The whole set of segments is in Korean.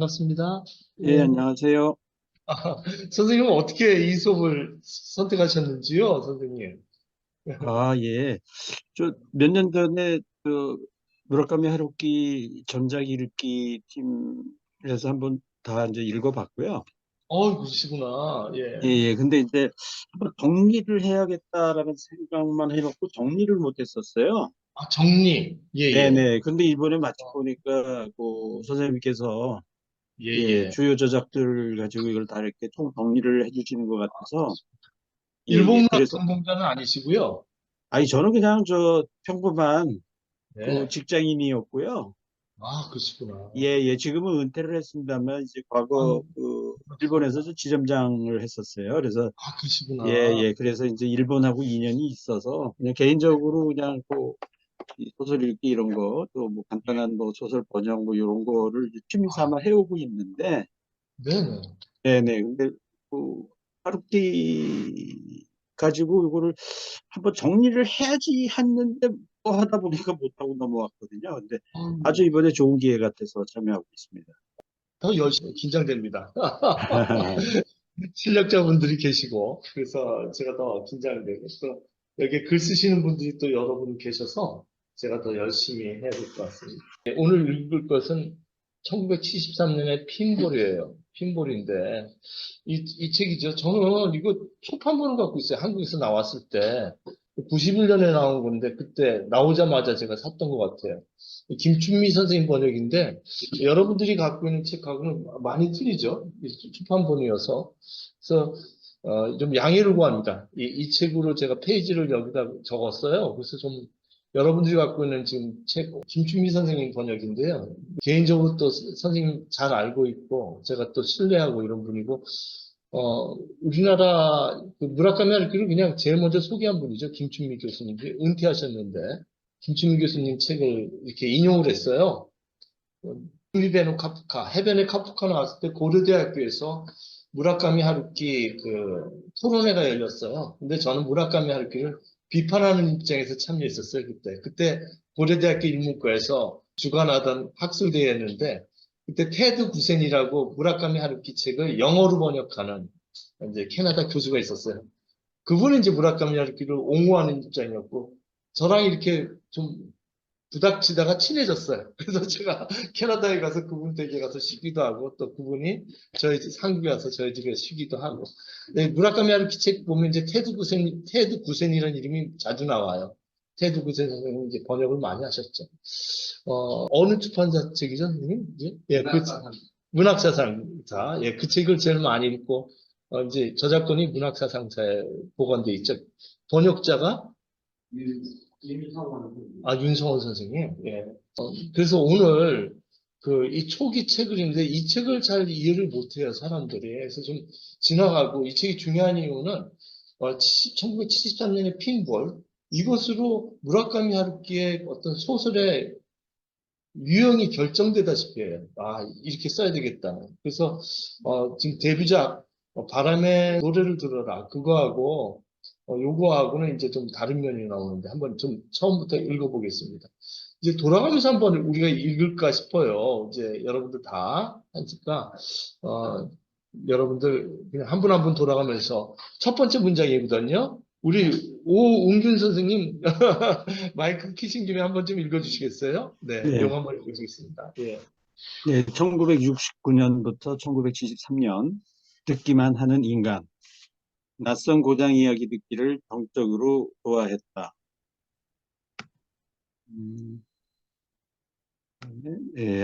반갑습니다. 예, 예. 안녕하세요. 선생님은 어떻게 이 수업을 선택하셨는지요, 선생님? 예. 저 몇 년 전에 무라카미 하루키 전작 읽기 팀에서 한번 다 이제 읽어봤고요. 그러시구나. 예, 예. 예. 근데 이제 한번 정리를 해야겠다라는 생각만 해놓고 정리를 못했었어요. 정리. 예, 예. 네네. 근데 이번에 마치 어, 보니까 선생님께서 예, 예, 예. 주요 저작들 가지고 이걸 다 이렇게 총 정리를 해주시는 것 같아서 예, 예. 일본문학 그래서 전공자는 아니시고요. 저는 그냥 평범한 네. 직장인이었고요. 그러시구나. 예, 예, 지금은 은퇴를 했습니다만, 이제 아, 과거 일본에서 그렇구나. 저 지점장을 했었어요. 그래서, 예, 그러시구나. 예, 그래서 이제 일본하고 인연이 있어서, 그냥 개인적으로 그냥 이 소설 읽기 이런 거, 또 뭐 간단한 뭐 소설 번역 뭐 이런 거를 이제 취미 삼아 해오고 있는데, 네네. 네네. 근데, 그, 하루키 가지고 이거를 한번 정리를 해야지 했는데, 뭐 하다 보니까 못하고 넘어왔거든요. 근데 아주 이번에 좋은 기회 같아서 참여하고 있습니다. 더 열심히 긴장됩니다. 실력자분들이 계시고, 그래서 제가 더 긴장이 되고, 또 여기 글 쓰시는 분들이 또 여러분 계셔서 제가 더 열심히 해야 될 것 같습니다. 네, 오늘 읽을 것은 1973년의 핀볼이에요. 핀볼인데, 이 책이죠. 저는 이거 초판본을 갖고 있어요. 한국에서 나왔을 때. 91년에 나온 건데, 그때 나오자마자 제가 샀던 것 같아요. 김춘미 선생님 번역인데, 여러분들이 갖고 있는 책하고는 많이 틀리죠. 초판본이어서. 그래서 좀 양해를 구합니다. 이 책으로 제가 페이지를 여기다 적었어요. 그래서 좀 여러분들이 갖고 있는 지금 책 김춘미 선생님 번역인데요. 개인적으로 또 선생님 잘 알고 있고 제가 또 신뢰하고 이런 분이고 우리나라 그 무라카미 하루키를 그냥 제일 먼저 소개한 분이죠. 김춘미 교수님이 은퇴하셨는데 김춘미 교수님 책을 이렇게 인용을 했어요. 유리베노 카프카, 해변의 카프카 나왔을 때 고려대학교에서 무라카미 하루키 그 토론회가 열렸어요. 근데 저는 무라카미 하루키를 비판하는 입장에서 참여했었어요, 그때. 그때 고려대학교 일문과에서 주관하던 학술대회였는데, 그때 테드 구센이라고 무라카미 하루키 책을 영어로 번역하는 이제 캐나다 교수가 있었어요. 그분은 이제 무라카미 하루키를 옹호하는 입장이었고, 저랑 이렇게 좀 부닥치다가 친해졌어요. 그래서 제가 캐나다에 가서 그분 댁에 가서 쉬기도 하고 또 그분이 저희 집 한국에 와서 저희 집에 쉬기도 하고. 네, 무라카미 하루키 책 보면 이제 테드 구센이라는 이름이 자주 나와요. 테드 구센 선생님이 이제 번역을 많이 하셨죠. 어느 출판사 책이죠, 선생님? 예, 문학사상사. 예, 그 책을 제일 많이 읽고 이제 저작권이 문학사상사에 보관돼 있죠. 번역자가 윤성원 선생님. 예. 그래서 오늘 이 초기 책을 읽는데 이 책을 잘 이해를 못해요, 사람들이. 그래서 좀 지나가고 이 책이 중요한 이유는 1973년의 핀볼 이것으로 무라카미 하루키의 어떤 소설의 유형이 결정되다시피 해요. 이렇게 써야 되겠다. 그래서 지금 데뷔작 바람의 노래를 들어라 그거하고 요거하고는 이제 좀 다른 면이 나오는데 한번 좀 처음부터 읽어보겠습니다. 이제 돌아가면서 한번 우리가 읽을까 싶어요. 이제 여러분들 다 하니까 어, 여러분들 그냥 한 분 한 분 돌아가면서 첫 번째 문장이거든요. 우리 오웅균 선생님 마이크 키신 김에 한번 좀 읽어주시겠어요? 네, 네, 요거 한번 읽어주겠습니다. 예. 네, 1969년부터 1973년 듣기만 하는 인간. 낯선 고장 이야기 듣기를 정적으로 좋아했다. 음,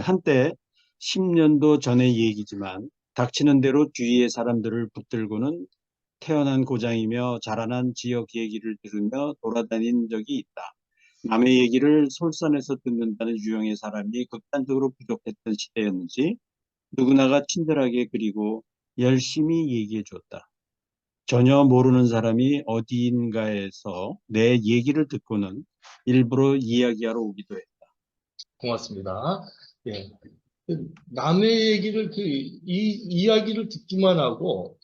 한때 10년도 전의 얘기지만 닥치는 대로 주위의 사람들을 붙들고는 태어난 고장이며 자라난 지역 얘기를 들으며 돌아다닌 적이 있다. 남의 얘기를 솔선해서 듣는다는 유형의 사람이 극단적으로 부족했던 시대였는지 누구나가 친절하게 그리고 열심히 얘기해 줬다. 전혀 모르는 사람이 어디인가에서 내 얘기를 듣고는 일부러 이야기하러 오기도 했다. 고맙습니다. 예. 남의 얘기를 이야기를 듣기만 하고,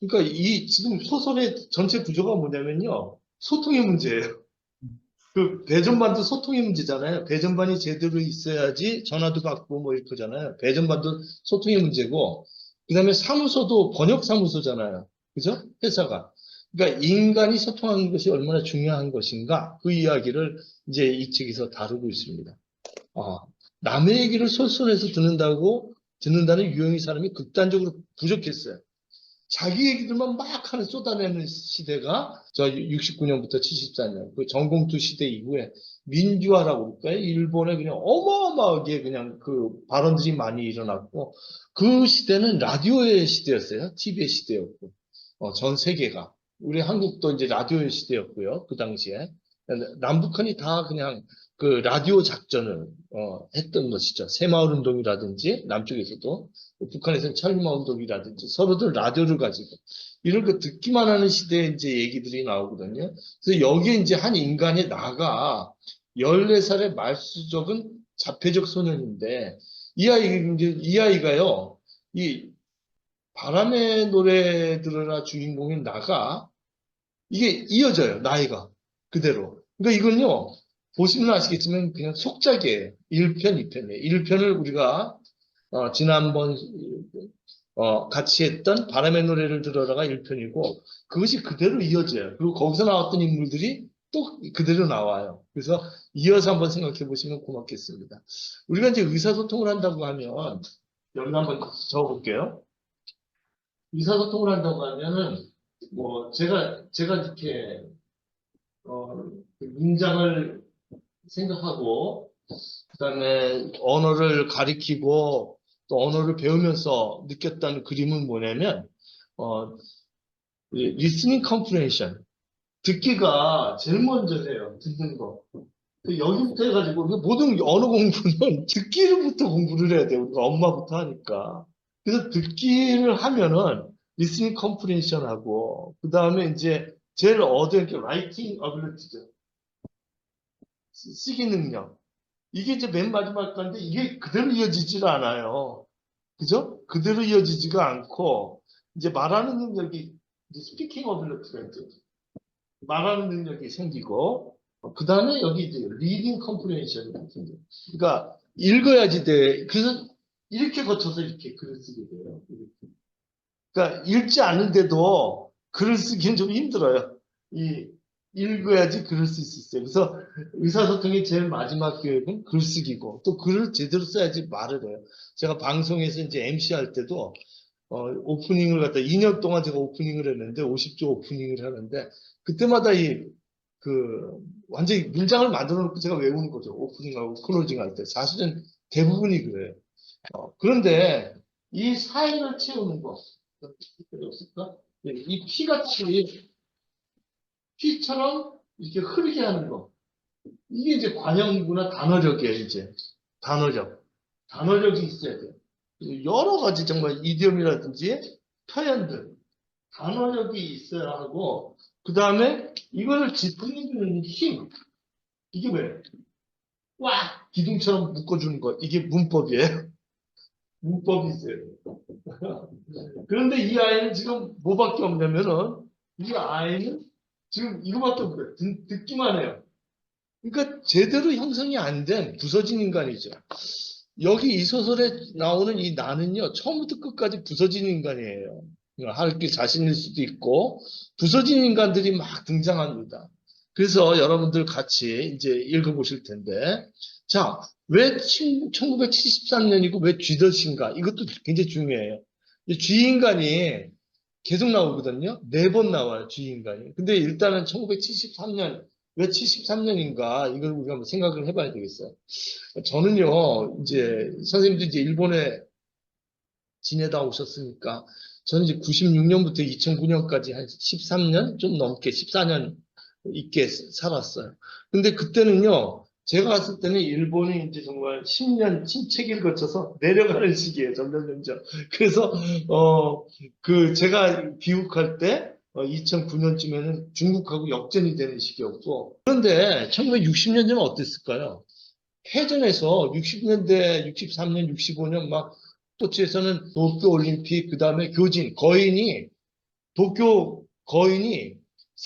그러니까 이 지금 소설의 전체 구조가 뭐냐면요. 소통의 문제예요. 그 배전반도 소통의 문제잖아요. 배전반이 제대로 있어야지 전화도 받고 뭐 이렇게잖아요. 배전반도 소통의 문제고, 그다음에 사무소도 번역 사무소잖아요. 그죠? 회사가. 그러니까 인간이 소통하는 것이 얼마나 중요한 것인가, 그 이야기를 이제 이 책에서 다루고 있습니다. 아, 남의 얘기를 솔선해서 듣는다는 유형의 사람이 극단적으로 부족했어요. 자기 얘기들만 막 하는 쏟아내는 시대가 저 69년부터 74년 그 전공투 시대 이후에 민주화라고 그럴까요? 일본에 그냥 어마어마하게 그냥 그 발언들이 많이 일어났고, 그 시대는 라디오의 시대였어요. TV의 시대였고, 전 세계가. 우리 한국도 이제 라디오의 시대였고요. 그 당시에. 남북한이 다 그냥 그 라디오 작전을 했던 것이죠. 새마을 운동이라든지 남쪽에서도, 북한에서는 철마 운동이라든지 서로들 라디오를 가지고 이런 거 듣기만 하는 시대에 이제 얘기들이 나오거든요. 그래서 여기에 이제 한 인간이 나가 14살의 말수적은 자폐적 소년인데, 이 아이가요, 이 바람의 노래 들으라 주인공인 나가, 이게 이어져요, 나이가. 그대로. 그러니까 이건요, 보시면 아시겠지만 그냥 속작이에요. 1편, 2편이에요. 1편을 우리가 지난번 같이 했던 바람의 노래를 들어라가 1편이고, 그것이 그대로 이어져요. 그리고 거기서 나왔던 인물들이 또 그대로 나와요. 그래서 이어서 한번 생각해 보시면 고맙겠습니다. 우리가 이제 의사소통을 한다고 하면, 여기 한번 적어볼게요. 의사소통을 한다고 하면은, 뭐, 제가 이렇게, 그 문장을 생각하고, 그다음에 언어를 가리키고 또 언어를 배우면서 느꼈던 그림은 뭐냐면, 어, 리스닝 컴프레hension, 듣기가 제일 먼저 해요. 듣는 거. 여기부터 해가지고 그 모든 언어 공부는 듣기부터 공부를 해야 돼요. 우리가 엄마부터 하니까. 그래서 듣기를 하면은 리스닝 컴프레hension 하고, 그 다음에 이제 제일 어려운 게 라이팅 어빌리티죠. 쓰기 능력. 이게 이제 맨 마지막 건데, 이게 그대로 이어지질 않아요. 그죠? 그대로 이어지지가 않고, 이제 말하는 능력이, 스피킹 어빌리티가 이제 말하는 능력이 생기고, 그 다음에 여기 이제 리딩 컴프레hension이 생겨요. 그러니까 읽어야지 돼. 그래서 이렇게 거쳐서 이렇게 글을 쓰게 돼요. 그러니까 읽지 않는데도 글을 쓰기는 좀 힘들어요. 읽어야지 글을 쓸 수 있어요. 그래서 의사소통의 제일 마지막 교육은 글쓰기고, 또 글을 제대로 써야지 말을 해요. 제가 방송에서 이제 MC 할 때도 오프닝을 갖다 2년 동안 제가 오프닝을 했는데, 50조 오프닝을 하는데, 그때마다 완전히 문장을 만들어 놓고 제가 외우는 거죠. 오프닝하고 클로징 할 때. 사실은 대부분이 그래요. 그런데 이 사이를 채우는 거, 없을까? 이 피같이, 피처럼 이렇게 흐르게 하는 거. 이게 이제 관형이구나, 단어력이에요, 이제. 단어력. 단어력이 있어야 돼요. 여러 가지 정말 이디엄이라든지 표현들. 단어력이 있어야 하고, 그 다음에 이거를 짚어주는 힘. 이게 뭐예요? 꽉! 기둥처럼 묶어주는 거. 이게 문법이에요. 문법이 있어요. 그런데 이 아이는 지금 뭐밖에 없냐면은, 이 아이는 지금 이거밖에 없어요. 듣기만 해요. 그러니까 제대로 형성이 안 된 부서진 인간이죠. 여기 이 소설에 나오는 이 나는요, 처음부터 끝까지 부서진 인간이에요. 할 게 자신일 수도 있고, 부서진 인간들이 막 등장합니다. 그래서 여러분들 같이 이제 읽어보실 텐데, 자, 왜 1973년이고 왜 쥐덫인가? 이것도 굉장히 중요해요. 쥐인간이 계속 나오거든요. 4번 나와요, 쥐인간이. 근데 일단은 1973년, 왜 73년인가? 이걸 우리가 한번 생각을 해봐야 되겠어요. 저는요, 이제, 선생님도 이제 일본에 지내다 오셨으니까, 저는 이제 96년부터 2009년까지 한 13년? 좀 넘게, 14년 있게 살았어요. 근데 그때는요, 제가 갔을 때는 일본이 이제 정말 10년 침체기를 거쳐서 내려가는 시기예요, 점점. 그래서, 제가 귀국할 때, 2009년쯤에는 중국하고 역전이 되는 시기였고, 그런데 1960년대는 어땠을까요? 해전에서 60년대, 63년, 65년 막 스포츠에서는 도쿄 올림픽, 그 다음에 도쿄 거인이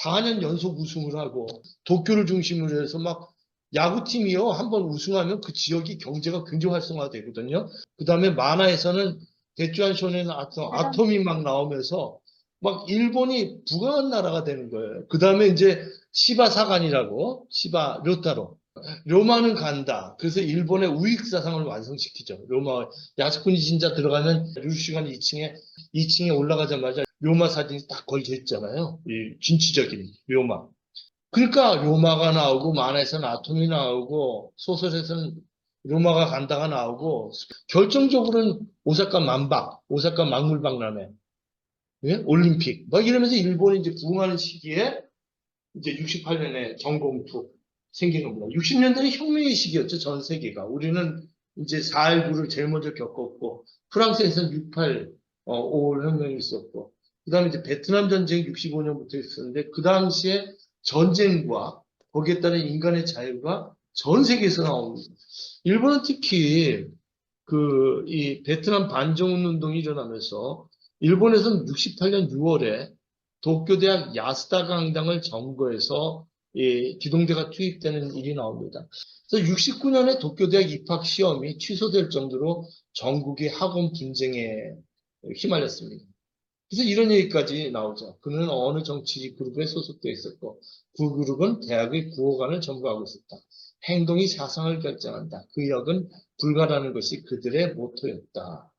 4년 연속 우승을 하고 도쿄를 중심으로 해서 막 야구팀이요. 한번 우승하면 그 지역이 경제가 굉장히 활성화되거든요. 그 다음에 만화에서는 대주한 쇼넨 아톰이 막 나오면서 막 일본이 부강한 나라가 되는 거예요. 그 다음에 이제 시바 사관이라고 시바 료타로 로마는 간다. 그래서 일본의 우익 사상을 완성시키죠. 로마 야스쿠니 진짜 들어가면 류시관 2층에 올라가자마자 로마 사진이 딱 걸려 있잖아요. 이 진취적인 로마. 그러니까 로마가 나오고 만화에서는 아톰이 나오고 소설에서는 로마가 간다가 나오고 결정적으로는 오사카 만박, 오사카 막물박람회, 예? 올림픽 막 이러면서 일본이 이제 부흥하는 시기에 이제 68년에 정공투 생기는 겁니다. 60년대는 혁명의 시기였죠. 전 세계가. 우리는 이제 4.19를 제일 먼저 겪었고 프랑스에서는 68, 5월 혁명이 있었고 그 다음에 이제 베트남 전쟁이 65년부터 있었는데 그 당시에 전쟁과 거기에 따른 인간의 자유가 전 세계에서 나옵니다. 일본은 특히 이 베트남 반정운 운동이 일어나면서 일본에서는 68년 6월에 도쿄대학 야스다 강당을 점거해서 기동대가 투입되는 일이 나옵니다. 그래서 69년에 도쿄대학 입학 시험이 취소될 정도로 전국이 학원 분쟁에 휘말렸습니다. 그래서 이런 얘기까지 나오죠. 그는 어느 정치 그룹에 소속되어 있었고 그 그룹은 대학의 구호관을 점거하고 있었다. 행동이 사상을 결정한다. 그 역은 불가라는 것이 그들의 모토였다.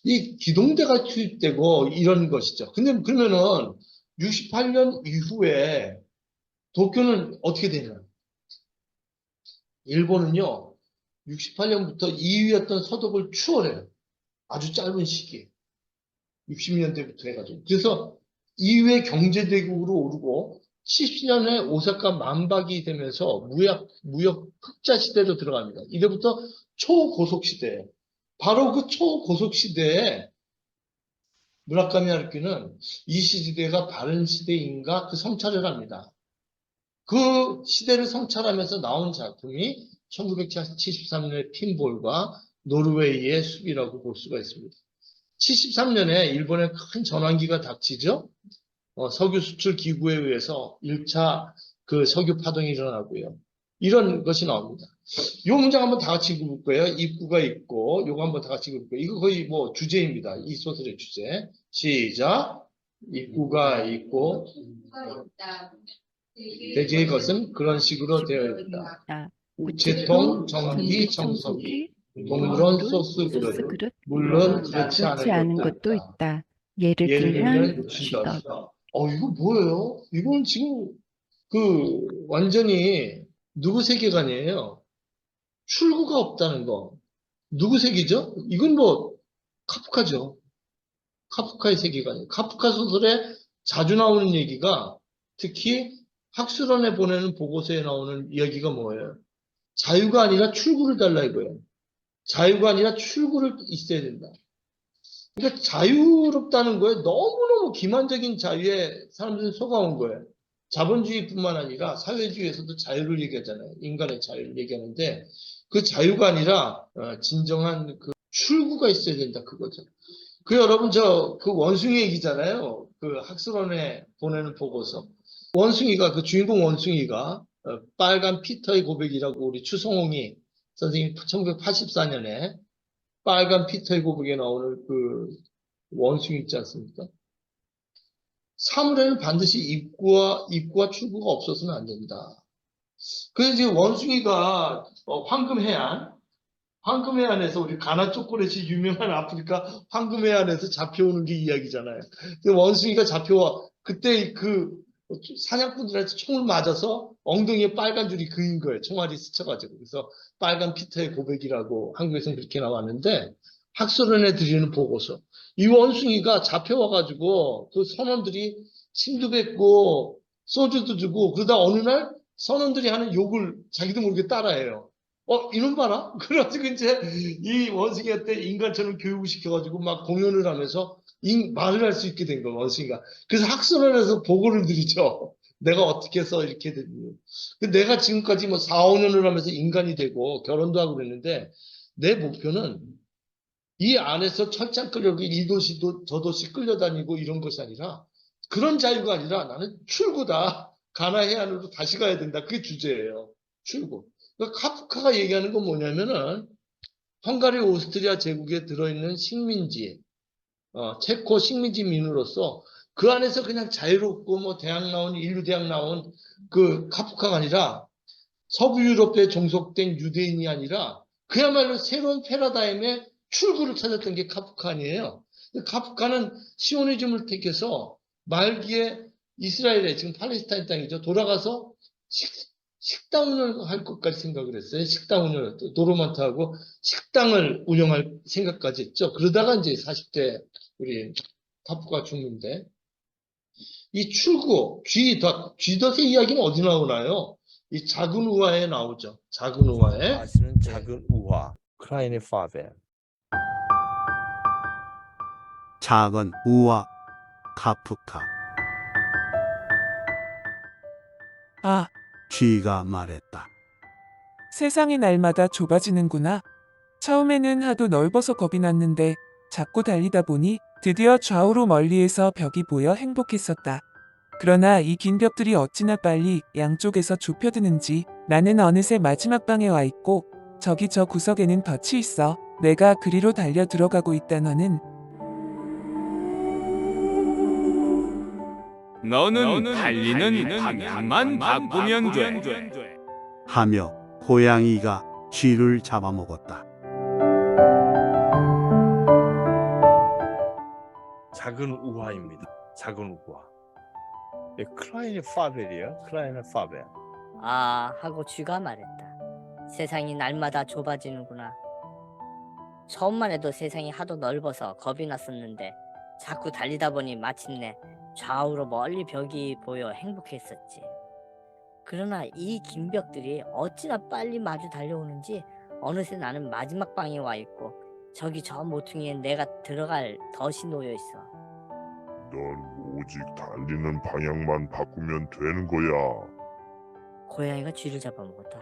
이 기동대가 투입되고 이런 것이죠. 근데 그러면은 68년 이후에 도쿄는 어떻게 되냐? 일본은요, 68년부터 2위였던 서독을 추월해요. 아주 짧은 시기에. 60년대부터 해가지고. 그래서 2위의 경제대국으로 오르고 70년에 오사카 만박이 되면서 무역 흑자 시대로 들어갑니다. 이때부터 초고속 시대. 바로 그 초고속 시대에 무라카미 하루키는 이 시대가 바른 시대인가 그 성찰을 합니다. 그 시대를 성찰하면서 나온 작품이 1973년의 핀볼과 노르웨이의 숲이라고 볼 수가 있습니다. 73년에 일본에 큰 전환기가 닥치죠. 석유 수출 기구에 의해서 1차 그 석유 파동이 일어나고요. 이런 것이 나옵니다. 이 문장 한번 다 같이 읽어볼 거예요. 입구가 있고, 요거 한번 다 같이 읽어볼 거예요. 이거 거의 뭐 주제입니다. 이 소설의 주제. 시작. 입구가 있고, 대개의 것은 그런 식으로 되어 있다. 우체통, 전기, 청소기, 동물원, 소스 그릇. 물론 그렇지 않은 것도 있다. 예를 예를 들면 들면 쥐덕. 쥐덕. 이거 뭐예요? 이건 지금 완전히 누구 세계관이에요? 출구가 없다는 거. 누구 세계죠? 이건 뭐 카프카죠. 카프카의 세계관이에요. 카프카 소설에 자주 나오는 얘기가 특히 학술원에 보내는 보고서에 나오는 이야기가 뭐예요? 자유가 아니라 출구를 달라 이거예요. 자유가 아니라 출구를 있어야 된다. 그러니까 자유롭다는 거에 너무너무 기만적인 자유에 사람들이 속아온 거예요. 자본주의뿐만 아니라 사회주의에서도 자유를 얘기하잖아요. 인간의 자유를 얘기하는데 그 자유가 아니라 진정한 그 출구가 있어야 된다 그거죠. 그 여러분 그 원숭이 얘기잖아요. 그 학술원에 보내는 보고서. 원숭이가 그 주인공 원숭이가 빨간 피터의 고백이라고 우리 추성홍이 선생님이 1984년에 빨간 피터의 고백에 나오는 그 원숭이 있지 않습니까? 사물에는 반드시 입구와 출구가 없어서는 안 된다. 그래서 이제 원숭이가 황금해안에서 우리 가나 초콜릿이 유명한 아프리카 황금해안에서 잡혀오는 게 이야기잖아요. 근데 원숭이가 잡혀와 그때 그 사냥꾼들한테 총을 맞아서 엉덩이에 빨간 줄이 그인 거예요. 총알이 스쳐가지고. 그래서 빨간 피터의 고백이라고 한국에서는 그렇게 나왔는데 학술원에 드리는 보고서. 이 원숭이가 잡혀와가지고 그 선원들이 침도 뱉고 소주도 주고 그러다 어느 날 선원들이 하는 욕을 자기도 모르게 따라해요. 이놈 봐라. 그래가지고 이제 이 원숭이한테 인간처럼 교육을 시켜가지고 막 공연을 하면서 말을 할 수 있게 된 거예요, 원숭이가. 그래서 학술원에서 보고를 드리죠. 내가 어떻게 해서 이렇게 됐니. 내가 지금까지 뭐 4, 5년을 하면서 인간이 되고 결혼도 하고 그랬는데 내 목표는 이 안에서 철장 끌려고 이 도시도 저 도시 끌려다니고 이런 것이 아니라 그런 자유가 아니라 나는 출구다. 가나 해안으로 다시 가야 된다. 그게 주제예요. 출구. 그러니까 카프카가 얘기하는 건 뭐냐면은 헝가리 오스트리아 제국에 들어있는 식민지, 체코 식민지 민으로서 그 안에서 그냥 자유롭고 뭐 대학 나온 인류 대학 나온 그 카프카가 아니라 서부 유럽에 종속된 유대인이 아니라 그야말로 새로운 패러다임의 출구를 찾았던 게 카프카 아니에요. 카프카는 시오니즘을 택해서 말기에 이스라엘에 지금 팔레스타인 땅이죠. 돌아가서 식당 운영을 할 것까지 생각을 했어요. 식당 운영, 도로마트하고 식당을 운영할 생각까지 했죠. 그러다가 이제 40대 우리 카프카 죽는데 이 출구, 쥐덫의 이야기는 어디 나오나요? 이 작은 우화에 나오죠. 작은 우화에. 아시는 네. 작은 우화, 클라이네 파벨. 작은 우화 카프카. 아, 쥐가 말했다. 세상이 날마다 좁아지는구나. 처음에는 하도 넓어서 겁이 났는데 자꾸 달리다 보니 드디어 좌우로 멀리에서 벽이 보여 행복했었다. 그러나 이 긴 벽들이 어찌나 빨리 양쪽에서 좁혀드는지 나는 어느새 마지막 방에 와 있고 저기 저 구석에는 덫이 있어. 내가 그리로 달려 들어가고 있다. 너는 달리는 방향만 바꾸면 돼. 하며 고양이가 쥐를 잡아먹었다. 작은 우화입니다. 작은 우화. 예, 클라이네 파벨이요. 클라이네 파벨. 아, 하고 쥐가 말했다. 세상이 날마다 좁아지는구나. 처음만 해도 세상이 하도 넓어서 겁이 났었는데 자꾸 달리다 보니 마침내 좌우로 멀리 벽이 보여 행복했었지. 그러나 이 긴 벽들이 어찌나 빨리 마주 달려오는지 어느새 나는 마지막 방에 와 있고 저기 저 모퉁이에 내가 들어갈 덫이 놓여 있어. 넌 오직 달리는 방향만 바꾸면 되는 거야. 고양이가 쥐를 잡아먹었다.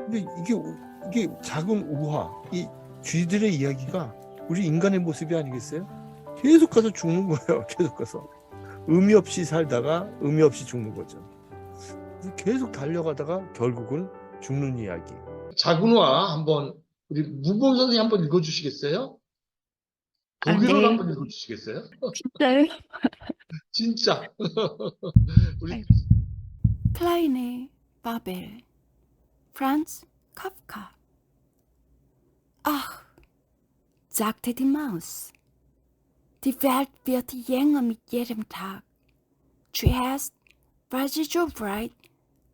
근데 이게 작은 우화, 이 쥐들의 이야기가 우리 인간의 모습이 아니겠어요? 계속 가서 죽는 거예요. 계속 가서 의미 없이 살다가 의미 없이 죽는 거죠. 그래서 계속 달려가다가 결국은 죽는 이야기. 작은 우화 한번 우리 무범 선생님 한번 읽어주시겠어요? 아, 독일어로 네. 한번 읽어주시겠어요? 진짜요? 진짜. 우리 아이고. Kleine Babel. Franz Kafka. Ach, sagte die Maus, die Welt wird jünger mit jedem Tag. Zuerst war sie so breit,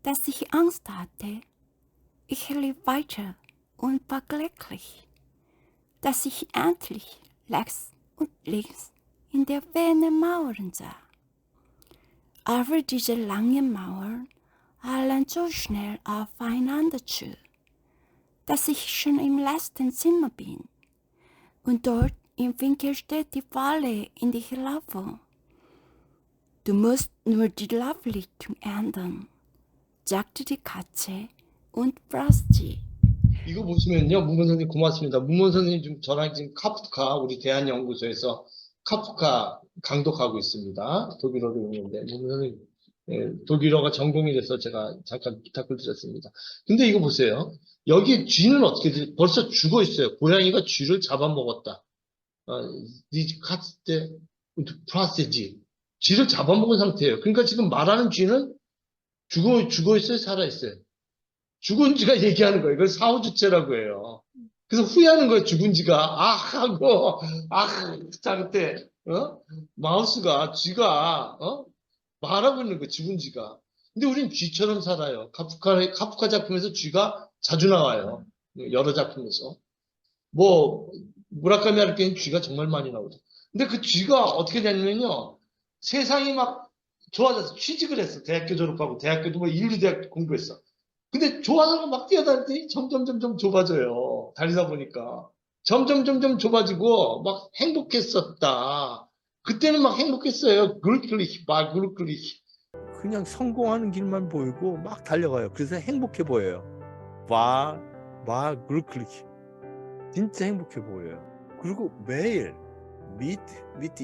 dass ich Angst hatte. Ich lief weiter und war glücklich, dass ich endlich rechts und links in der Ferne Mauern sah. Aber diese langen Mauern eilen so schnell aufeinander zu, dass ich schon im letzten Zimmer bin. Und dort im Winkel steht die Falle, in die ich laufe. Du musst nur die Laufrichtung ändern, sagte die Katze und brauste. 이거 보시면요, 무문 선생님 고맙습니다. 무문 선생님 지금 저랑 지금 카프카 우리 대한연구소에서 카프카 강독하고 있습니다. 독일어로 있는데 무문 선생님 독일어가 전공이 돼서 제가 잠깐 부탁을 드렸습니다. 근데 이거 보세요. 여기 쥐는 어떻게 돼? 벌써 죽어 있어요. 고양이가 쥐를 잡아먹었다. 이 카츠테 프라세지 쥐를 잡아먹은 상태예요. 그러니까 지금 말하는 쥐는 죽어 있어요, 살아 있어요. 죽은 쥐가 얘기하는 거예요. 이걸 사후주체라고 해요. 그래서 후회하는 거예요, 죽은 쥐가. 하고, 자, 그때, 마우스가, 쥐가, 말하고 있는 거예요, 죽은 쥐가. 근데 우린 쥐처럼 살아요. 카프카 작품에서 쥐가 자주 나와요. 여러 작품에서. 무라카미 하루키는 쥐가 정말 많이 나오죠. 근데 그 쥐가 어떻게 됐냐면요. 세상이 막 좋아져서 취직을 했어. 대학교 졸업하고, 대학교도 인류대학 공부했어. 근데 좋아서 막 뛰어다니더니 점점 좁아져요. 달리다 보니까. 점점 좁아지고 막 행복했었다. 그때는 막 행복했어요. 글루클릭. 그냥 성공하는 길만 보이고 막 달려가요. 그래서 행복해 보여요. 와 글루클릭. 진짜 행복해 보여요. 그리고 매일 mit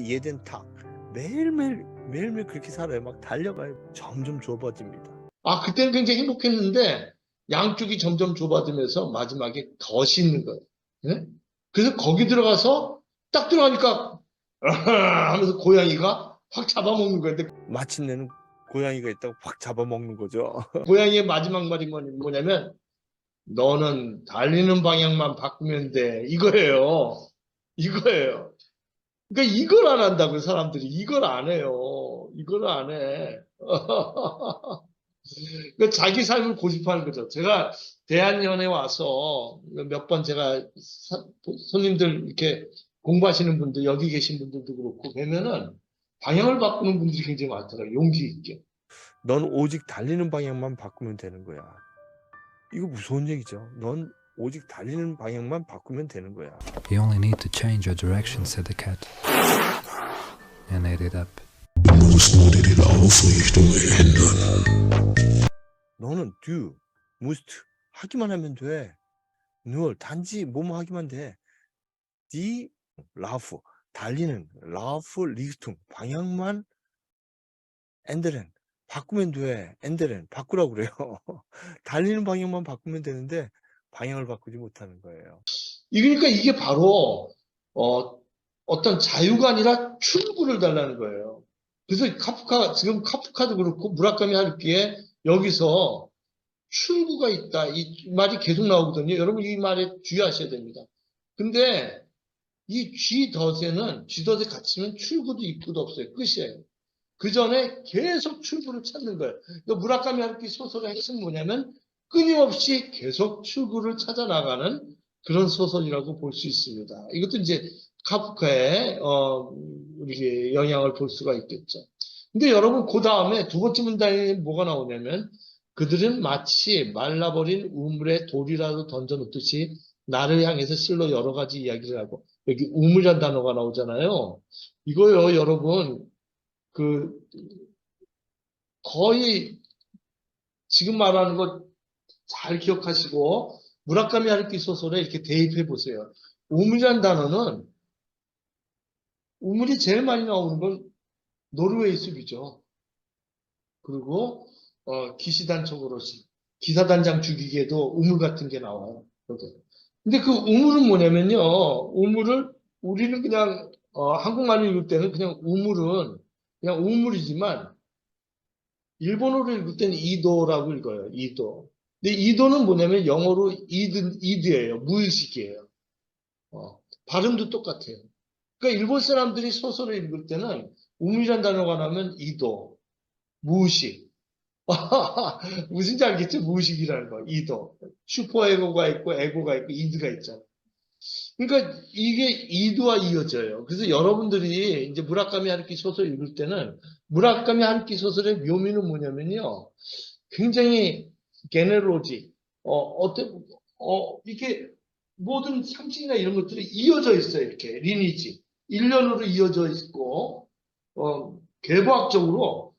jeden Tag 매일매일 그렇게 살아요. 막 달려가요. 점점 좁아집니다. 그때는 굉장히 행복했는데 양쪽이 점점 좁아지면서 마지막에 더 씻는 거예요. 예? 그래서 거기 들어가서 딱 들어가니까 하면서 고양이가 확 잡아먹는 거예요. 근데 마침내는 고양이가 있다고 확 잡아먹는 거죠. 고양이의 마지막 말이 뭐냐면 너는 달리는 방향만 바꾸면 돼. 이거예요. 이거예요. 그러니까 이걸 안 한다고 사람들이 이걸 안 해요. 이걸 안 해. 그러니까 자기 삶을 고집하는 거죠. 제가 대한연에 와서 몇 번 제가 손님들 이렇게 공부하시는 분들 여기 계신 분들도 그렇고 뵈면은 방향을 바꾸는 분들이 굉장히 많더라고요. 용기 있게. 넌 오직 달리는 방향만 바꾸면 되는 거야. 이거 무서운 얘기죠. 넌 오직 달리는 방향만 바꾸면 되는 거야. You only need to change your direction, said the cat. And ate it up. 너는 do, must 하기만 하면 돼. nur 단지 뭐뭐 하기만 돼. die Lauf 달리는 Lauf Richtung 방향만 ändern 바꾸면 돼. ändern 바꾸라고 그래요. 달리는 방향만 바꾸면 되는데 방향을 바꾸지 못하는 거예요. 그러니까 이게 바로 어떤 자유가 아니라 출구를 달라는 거예요. 그래서 지금 카프카도 그렇고 무라카미 하루키에 여기서 출구가 있다. 이 말이 계속 나오거든요. 여러분 이 말에 주의하셔야 됩니다. 근데 이 쥐덫에는 쥐덫에 갇히면 출구도 입구도 없어요. 끝이에요. 그 전에 계속 출구를 찾는 거예요. 무라카미 하루키 소설의 핵심은 뭐냐면 끊임없이 계속 출구를 찾아 나가는 그런 소설이라고 볼 수 있습니다. 이것도 이제 카프카의 우리 영향을 볼 수가 있겠죠. 근데 여러분 그 다음에 두 번째 문단에 뭐가 나오냐면 그들은 마치 말라버린 우물에 돌이라도 던져놓듯이 나를 향해서 실로 여러 가지 이야기를 하고 여기 우물이라는 단어가 나오잖아요. 이거요 여러분 거의 지금 말하는 거 잘 기억하시고 무라카미 하루키 소설에 이렇게 대입해 보세요. 우물이라는 단어는 우물이 제일 많이 나오는 건 노르웨이 숲이죠. 그리고 기시단적으로 기사단장 죽이기에도 우물 같은 게 나와요. 근데 그 우물은 뭐냐면요. 우물을 우리는 그냥 한국말로 읽을 때는 그냥 우물은 그냥 우물이지만 일본어로 읽을 때는 이도라고 읽어요. 이도. 근데 이도는 뭐냐면 영어로 이드예요. 무의식이에요. 발음도 똑같아요. 그러니까 일본 사람들이 소설을 읽을 때는 우물이라는 단어가 나오면 이도, 무의식. 무슨지 알겠죠? 무의식이라는 거. 이도. 슈퍼에고가 있고 에고가 있고 이드가 있잖아요. 그러니까 이게 이도와 이어져요. 그래서 여러분들이 이제 무라카미 하루키 소설 읽을 때는 무라카미 하루키 소설의 묘미는 뭐냐면요. 굉장히 게네로지, 이렇게 모든 상징이나 이런 것들이 이어져 있어요. 이렇게 리니지. 일련으로 이어져 있고, 개과학적으로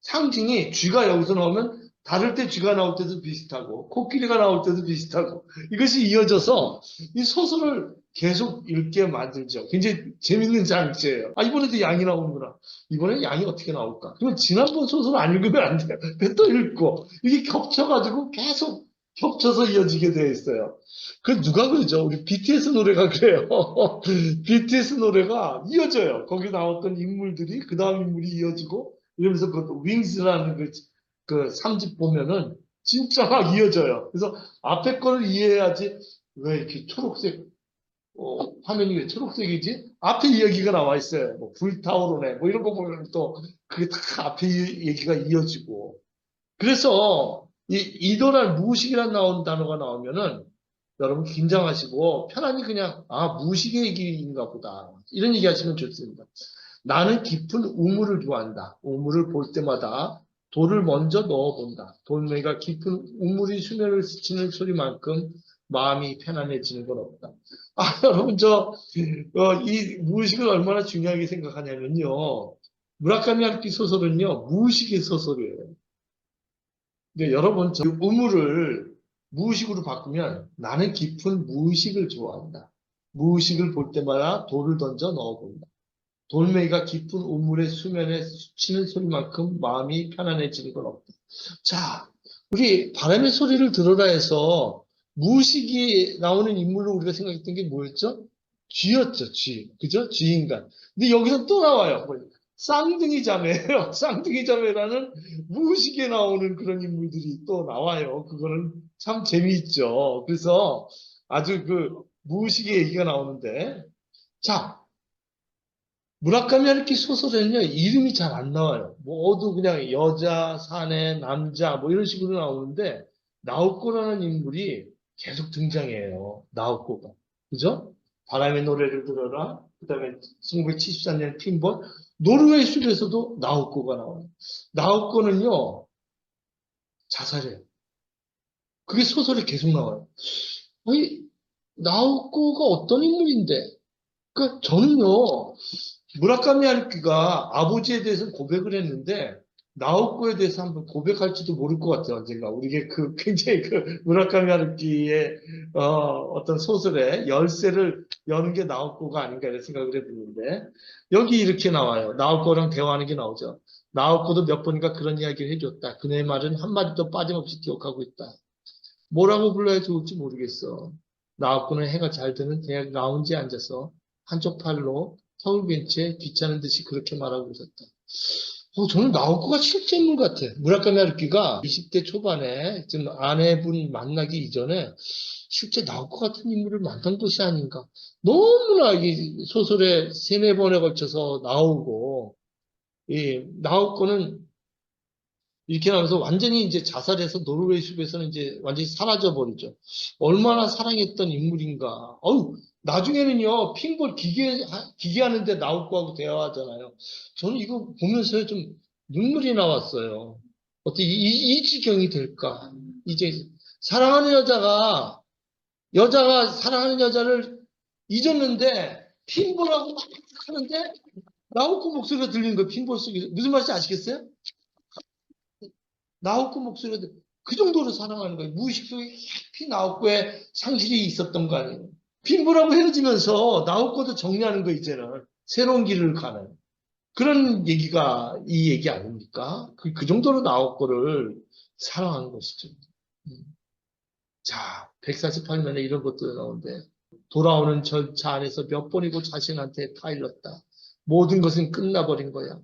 상징이 쥐가 여기서 나오면 다를 때 쥐가 나올 때도 비슷하고 코끼리가 나올 때도 비슷하고 이것이 이어져서 이 소설을 계속 읽게 만들죠. 굉장히 재밌는 장치예요. 이번에도 양이 나오는구나. 이번에 양이 어떻게 나올까? 그러면 지난번 소설 안 읽으면 안 돼요. 또 읽고 이게 겹쳐가지고 계속 겹쳐서 이어지게 되어 있어요. 그 누가 그러죠? 우리 BTS 노래가 그래요. BTS 노래가 이어져요. 거기 나왔던 인물들이 그 다음 인물이 이어지고 이러면서 그 윙스라는 그 3집 보면은 진짜 막 이어져요. 그래서 앞에 거를 이해해야지 왜 이렇게 초록색 화면이 왜 초록색이지? 앞에 이야기가 나와 있어요. 뭐 불타오르네 뭐 이런 거 보면 또 그게 다 앞에 얘기가 이어지고 그래서 이 이도란 무의식이란 나온 단어가 나오면은 여러분 긴장하시고 편안히 그냥 무의식의 얘기인가 보다 이런 얘기 하시면 좋습니다. 나는 깊은 우물을 좋아한다. 우물을 볼 때마다 돌을 먼저 넣어본다. 돌멩이가 깊은 우물이 수면을 스치는 소리만큼 마음이 편안해지는 건 없다. 여러분 이 무의식을 얼마나 중요하게 생각하냐면요. 무라카미 하루키 소설은요. 무의식의 소설이에요. 근데 여러분 우물을 무의식으로 바꾸면 나는 깊은 무의식을 좋아한다. 무의식을 볼 때마다 돌을 던져 넣어본다. 돌멩이가 깊은 우물의 수면에 스치는 소리만큼 마음이 편안해지는 건 없다. 자, 우리 바람의 소리를 들어라 해서 무의식이 나오는 인물로 우리가 생각했던 게 뭐였죠? 쥐였죠, 쥐. 그죠? 쥐인간. 근데 여기서 또 나와요. 쌍둥이 자매예요. 쌍둥이 자매라는 무의식에 나오는 그런 인물들이 또 나와요. 그거는 참 재미있죠. 그래서 아주 그 무의식의 얘기가 나오는데, 자, 무라카미 하루키 소설에는요, 이름이 잘 안 나와요. 모두 그냥 여자, 사내, 남자, 뭐 이런 식으로 나오는데, 나오코라는 인물이 계속 등장해요. 나오코가. 그죠? 바람의 노래를 들어라. 그 다음에 1974년 핀볼. 노르웨이 숲에서도 나오코가 나와요. 나오코는요, 자살해요. 그게 소설에 계속 나와요. 아니, 나오코가 어떤 인물인데? 그 저는요, 무라카미 하루키가 아버지에 대해서 고백을 했는데 나오코에 대해서 한번 고백할지도 모를 것 같아요. 언젠가 우리게 그 굉장히 그 무라카미 하루키의 어떤 소설의 열쇠를 여는 게 나오코가 아닌가 이런 생각을 해보는데 여기 이렇게 나와요. 나오코랑 대화하는 게 나오죠. 나오코도 몇 번인가 그런 이야기를 해줬다. 그녀의 말은 한마디도 빠짐없이 기억하고 있다. 뭐라고 불러야 좋을지 모르겠어. 나오코는 해가 잘 드는 대학 라운지에 앉아서 한쪽 팔로 서울 벤치에 귀찮은 듯이 그렇게 말하고 있었다. 저는 나오코가 실제 인물 같아. 무라카미 하루키가 20대 초반에 지금 아내분 만나기 이전에 실제 나오코 같은 인물을 만난 것이 아닌가. 너무나 이 소설에 3-4번에 걸쳐서 나오고, 이 나오코는 이렇게 나면서 완전히 이제 자살해서 노르웨이 숲에서는 이제 완전히 사라져 버리죠. 얼마나 사랑했던 인물인가. 나중에는요, 핑볼 기계하는데 나오코하고 대화하잖아요. 저는 이거 보면서 좀 눈물이 나왔어요. 어떻게 이 지경이 될까? 이제 사랑하는 여자가 사랑하는 여자를 잊었는데 핑볼하고 막 하는데 나오코 목소리가 들리는 거예요. 핑볼 속에서. 무슨 말인지 아시겠어요? 나오코 목소리가 그 정도로 사랑하는 거예요. 무의식 속에 깊이 나오코의 상실이 있었던 거 아니에요. 핑보라고 헤어지면서 나오코도 정리하는 거 이제는 새로운 길을 가는 그런 얘기가 이 얘기 아닙니까? 그 정도로 나오코를 사랑하는 것이죠. 자, 148면에 이런 것도 나오는데 돌아오는 절차 안에서 몇 번이고 자신한테 타일렀다. 모든 것은 끝나버린 거야.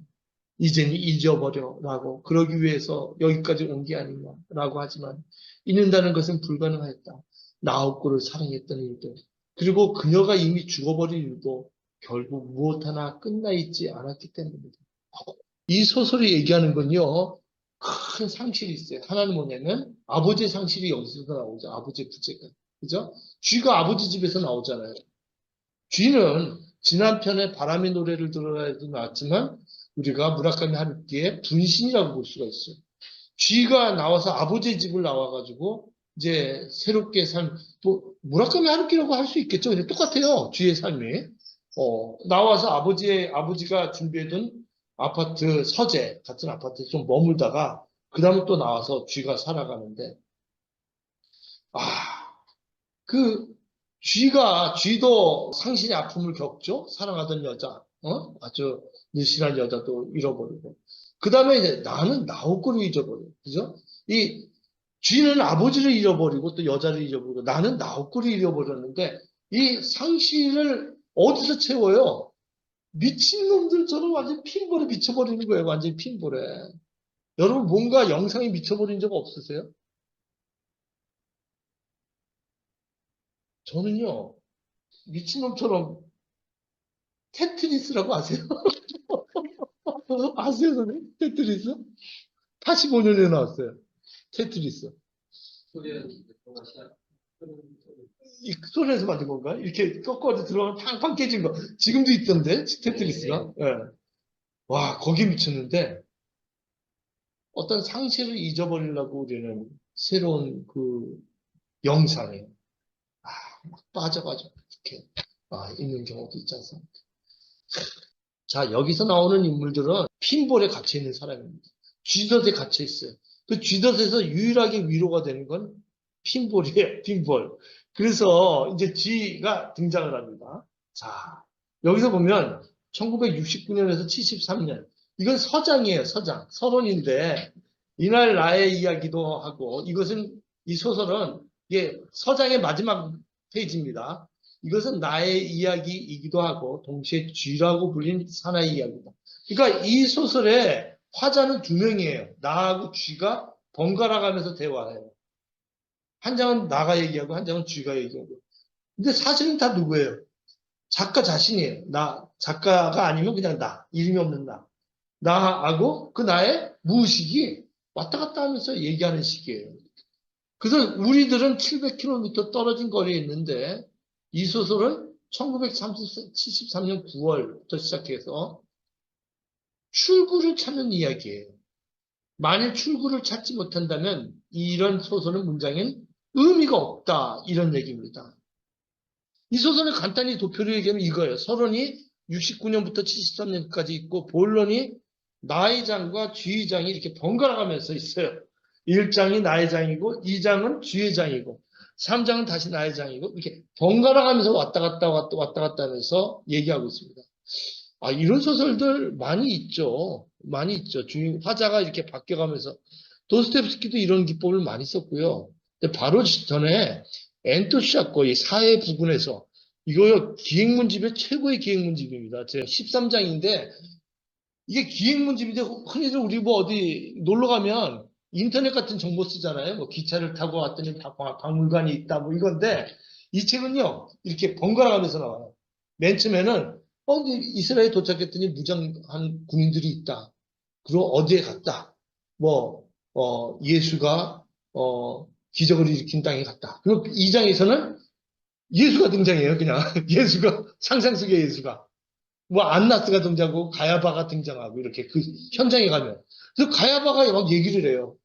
이제는 잊어버려라고 그러기 위해서 여기까지 온 게 아니냐라고 하지만 잊는다는 것은 불가능했다. 나오코를 사랑했던 일도 그리고 그녀가 이미 죽어버린 일도 결국 무엇 하나 끝나 있지 않았기 때문입니다. 이 소설이 얘기하는 건요. 큰 상실이 있어요. 하나는 뭐냐면 아버지의 상실이 여기서도 나오죠. 아버지의 부재가. 그죠? 쥐가 아버지 집에서 나오잖아요. 쥐는 지난 편에 바람의 노래를 들어라도 나왔지만 우리가 무라카미 하루키의 분신이라고 볼 수가 있어요. 쥐가 나와서 아버지의 집을 나와가지고 이제 새롭게 무라카미 하루키라고 할 수 있겠죠. 그냥 똑같아요. 쥐의 삶이. 나와서 아버지가 준비해둔 아파트 서재 같은 아파트에 좀 머물다가 그 다음에 또 나와서 쥐가 살아가는데 쥐도 상실의 아픔을 겪죠. 사랑하던 여자, 아주 느실한 여자도 잃어버리고. 그 다음에 이제 나는 나오코를 잊어버려. 그죠? 이 쥐는 아버지를 잃어버리고 또 여자를 잃어버리고 나는 나오코를 잃어버렸는데 이 상실을 어디서 채워요? 미친놈들처럼 완전 핀볼에 미쳐버리는 거예요. 완전 핀볼에. 여러분 뭔가 영상에 미쳐버린 적 없으세요? 저는요. 미친놈처럼 테트리스라고 아세요? 아세요, 선생님? 테트리스? 85년에 나왔어요. 테트리스. 이 소련에서 만든 건가? 이렇게 꺾어서 들어가면 팡팡 깨진 거. 지금도 있던데, 테트리스가. 네. 와, 거기 미쳤는데, 어떤 상실을 잊어버리려고 우리는 새로운 그 영상에, 막 빠져가지고, 이렇게, 있는 경우도 있지 않습니까? 자, 여기서 나오는 인물들은 핀볼에 갇혀 있는 사람입니다. 쥐덫에 갇혀 있어요. 그 쥐덫에서 유일하게 위로가 되는 건 핀볼이에요, 핀볼. 그래서 이제 쥐가 등장을 합니다. 자, 여기서 보면 1969년에서 73년. 이건 서장이에요, 서장. 서론인데, 이날 나의 이야기도 하고, 이 소설은, 이게 서장의 마지막 페이지입니다. 이것은 나의 이야기이기도 하고, 동시에 쥐라고 불린 사나이 이야기다. 그러니까 이 소설의 화자는 두 명이에요. 나하고 쥐가 번갈아 가면서 대화해요. 한 장은 나가 얘기하고, 한 장은 쥐가 얘기하고. 근데 사실은 다 누구예요? 작가 자신이에요. 작가가 아니면 그냥 이름이 없는 나하고 그 나의 무의식이 왔다 갔다 하면서 얘기하는 식이에요. 그래서 우리들은 700km 떨어진 거리에 있는데 이 소설은 1973년 9월부터 시작해서 출구를 찾는 이야기예요. 만일 출구를 찾지 못한다면 이런 소설은 문장엔 의미가 없다, 이런 얘기입니다. 이 소설을 간단히 도표를 얘기하면 이거예요. 서론이 69년부터 73년까지 있고 본론이 나의 장과 쥐의 장이 이렇게 번갈아 가면서 있어요. 1장이 나의 장이고 2장은 쥐의 장이고 3장은 다시 나의 장이고 이렇게 번갈아 가면서 왔다 갔다 하면서 얘기하고 있습니다. 이런 소설들 많이 있죠. 많이 있죠. 화자가 이렇게 바뀌어가면서 도스토옙스키도 이런 기법을 많이 썼고요. 근데 바로 전에 엔토시아코 이 사회 부분에서 이거 기획문집의 최고의 기획문집입니다. 제 13장인데 이게 기획문집인데 흔히들 우리 뭐 어디 놀러 가면 인터넷 같은 정보 쓰잖아요. 뭐 기차를 타고 왔더니 박물관이 있다 뭐 이건데 이 책은요 이렇게 번갈아 가면서 나와요. 맨 처음에는 이스라엘에 도착했더니 무장한 군인들이 있다. 그리고 어디에 갔다. 예수가 기적을 일으킨 땅에 갔다. 그리고 2장에서는 예수가 등장해요. 그냥 예수가 상상 속의 예수가 안나스가 등장하고 가야바가 등장하고 이렇게 그 현장에 가면 그래서 가야바가 막 얘기를 해요.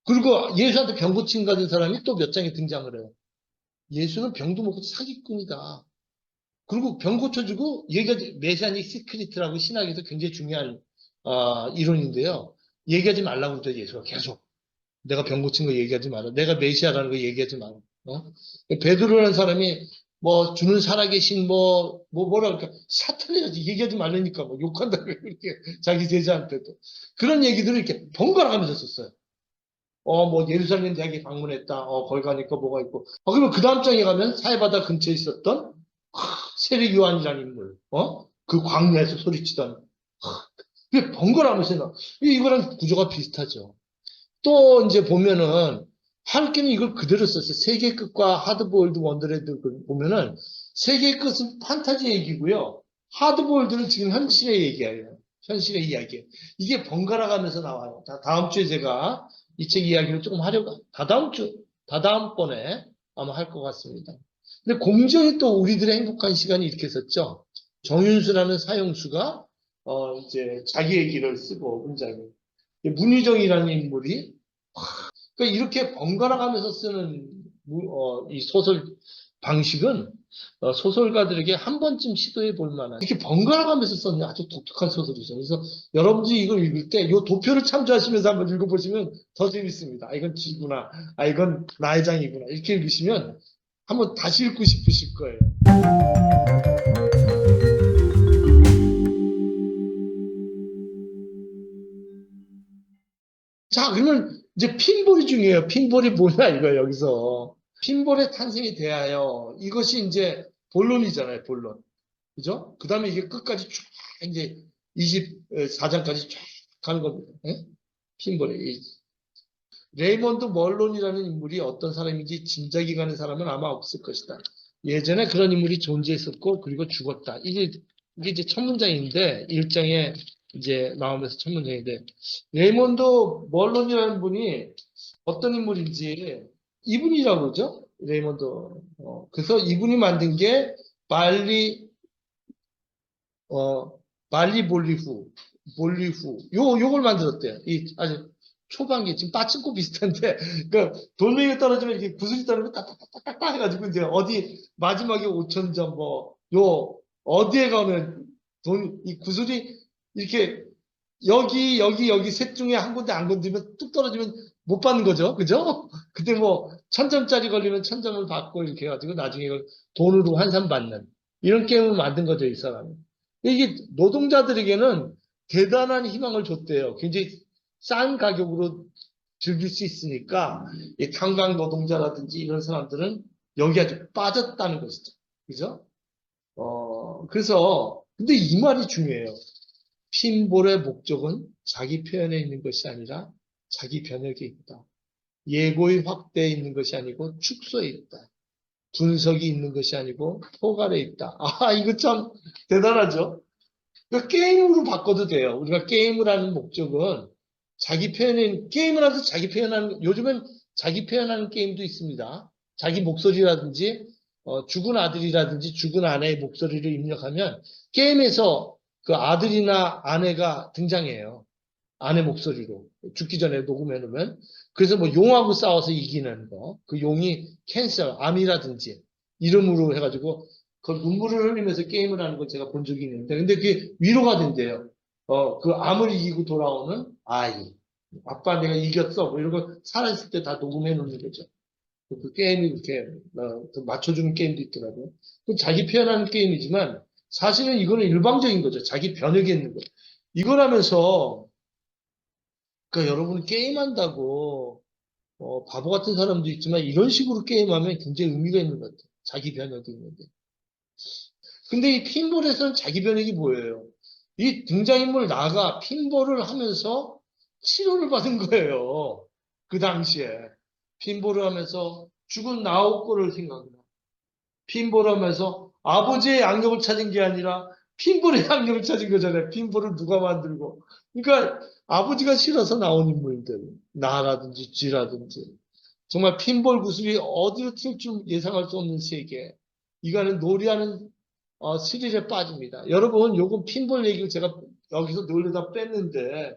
그리고 예수한테 병 고침 가진 사람이 또 몇 장에 등장을 해요. 예수는 병도 먹고 사기꾼이다. 그리고 병 고쳐주고 얘기하지 메시아닉 시크릿이라고 신학에서 굉장히 중요한 이론인데요. 얘기하지 말라고 그러죠. 예수가 계속. 내가 병 고친 거 얘기하지 마라. 내가 메시아라는 거 얘기하지 마라. 베드로라는 사람이 주는 살아계신 뭐라 그럴까 사탄이라지 얘기하지 말라니까 욕한다 그렇게 자기 제자한테도 그런 얘기들을 이렇게 번갈아 가면서 썼어요. 예루살렘 대학에 방문했다. 거기 가니까 뭐가 있고. 그러면 그 다음 장에 가면 사해바다 근처에 있었던 세례 요한이라는 인물. 그 광야에서 소리치던. 그게 번갈아 가면서 이거랑 구조가 비슷하죠. 또 이제 보면은 하루키는 이걸 그대로 썼어요. 세계의 끝과 하드보일드 원더랜드 보면은 세계의 끝은 판타지 얘기고요. 하드보일드는 지금 현실의 얘기예요. 현실의 이야기예요. 이게 번갈아 가면서 나와요. 다음 주에 제가 이 책 이야기를 조금 하려고 다다음번에 아마 할 것 같습니다. 근데 공정이 또 우리들의 행복한 시간이 이렇게 썼죠. 정윤수라는 사형수가 이제 자기 얘기를 쓰고 문장에 문희정이라는 인물이 그러니까 이렇게 번갈아 가면서 쓰는 이 소설 방식은 소설가들에게 한 번쯤 시도해 볼 만한 이렇게 번갈아 가면서 썼는 아주 독특한 소설이죠. 그래서 여러분들이 이걸 읽을 때 이 도표를 참조하시면서 한번 읽어보시면 더 재밌습니다. 이건 쥐구나. 이건 나의 장이구나. 이렇게 읽으시면 한번 다시 읽고 싶으실 거예요. 자, 그러면 이제 핀볼이 중요해요. 핀볼이 뭐냐 이거예요, 여기서. 핀볼의 탄생에 대하여 이것이 이제 본론이잖아요, 본론. 그죠? 그 다음에 이게 끝까지 쫙 이제 24장까지 쫙 가는 겁니다. 핀볼이. 레이먼드 멀론이라는 인물이 어떤 사람인지 짐작이 가는 사람은 아마 없을 것이다. 예전에 그런 인물이 존재했었고, 그리고 죽었다. 이게 이제 첫 문장인데, 1장에 이제 나오면서 첫 문장인데, 레이먼드 멀론이라는 분이 어떤 인물인지, 이분이라고 그러죠? 레이먼드. 그래서 이분이 만든 게 말리 볼리후. 요걸 만들었대요. 아주 초반기, 지금 빠친코 비슷한데, 그러니까 돌멩이가 떨어지면 이렇게 구슬이 떨어지면 딱딱딱딱 해가지고, 이제 어디, 마지막에 5,000점, 어디에 가면 이 구슬이 이렇게 여기 셋 중에 한 군데 안 건드리면 뚝 떨어지면 못 받는 거죠. 그죠? 그때 1,000점짜리 걸리면 1,000점을 받고 이렇게 해가지고 나중에 이걸 돈으로 환산받는 이런 게임을 만든 거죠, 이 사람이. 이게 노동자들에게는 대단한 희망을 줬대요. 굉장히 싼 가격으로 즐길 수 있으니까 이 탄광 노동자라든지 이런 사람들은 여기 아주 빠졌다는 것이죠. 그죠? 그래서 근데 이 말이 중요해요. 핀볼의 목적은 자기 표현에 있는 것이 아니라 자기 변혁에 있다. 예고의 확대에 있는 것이 아니고 축소에 있다. 분석이 있는 것이 아니고 포괄에 있다. 아, 이거 참 대단하죠? 그러니까 게임으로 바꿔도 돼요. 우리가 게임을 하는 목적은 자기 표현인, 게임을 하면서 자기 표현하는, 요즘엔 자기 표현하는 게임도 있습니다. 자기 목소리라든지, 죽은 아들이라든지 죽은 아내의 목소리를 입력하면 게임에서 그 아들이나 아내가 등장해요. 아내 목소리로. 죽기 전에 녹음해놓으면. 그래서 뭐 용하고 싸워서 이기는 거. 그 용이 캔서, 암이라든지 이름으로 해가지고 그 눈물을 흘리면서 게임을 하는 걸 제가 본 적이 있는데, 근데 그게 위로가 된대요. 그 암을 이기고 돌아오는 아이. 아빠 내가 이겼어. 뭐 이런 거 살아있을 때 다 녹음해 놓는 거죠. 그 게임이 이렇게 맞춰주는 게임도 있더라고요. 그 자기 표현하는 게임이지만 사실은 이거는 일방적인 거죠. 자기 변혁에 있는 거. 이걸 하면서 그러니까 여러분 게임한다고 바보 같은 사람도 있지만 이런 식으로 게임하면 굉장히 의미가 있는 것 같아요. 자기 변혁이 있는데. 근데 이 핀볼에서는 자기 변혁이 뭐예요? 이 등장인물 나가 핀볼을 하면서 치료를 받은 거예요. 그 당시에. 핀볼을 하면서 죽은 나옥고를 생각나. 핀볼을 하면서 아버지의 양력을 찾은 게 아니라 핀볼의 양력을 찾은 거잖아요. 핀볼을 누가 만들고. 그러니까 아버지가 싫어서 나온 인물들. 나라든지 쥐라든지. 정말 핀볼 구슬이 어디로 튈 줄 예상할 수 없는 세계. 이거는 놀이하는 스릴에 빠집니다. 여러분, 요건 핀볼 얘기를 제가 여기서 놀려다 뺐는데,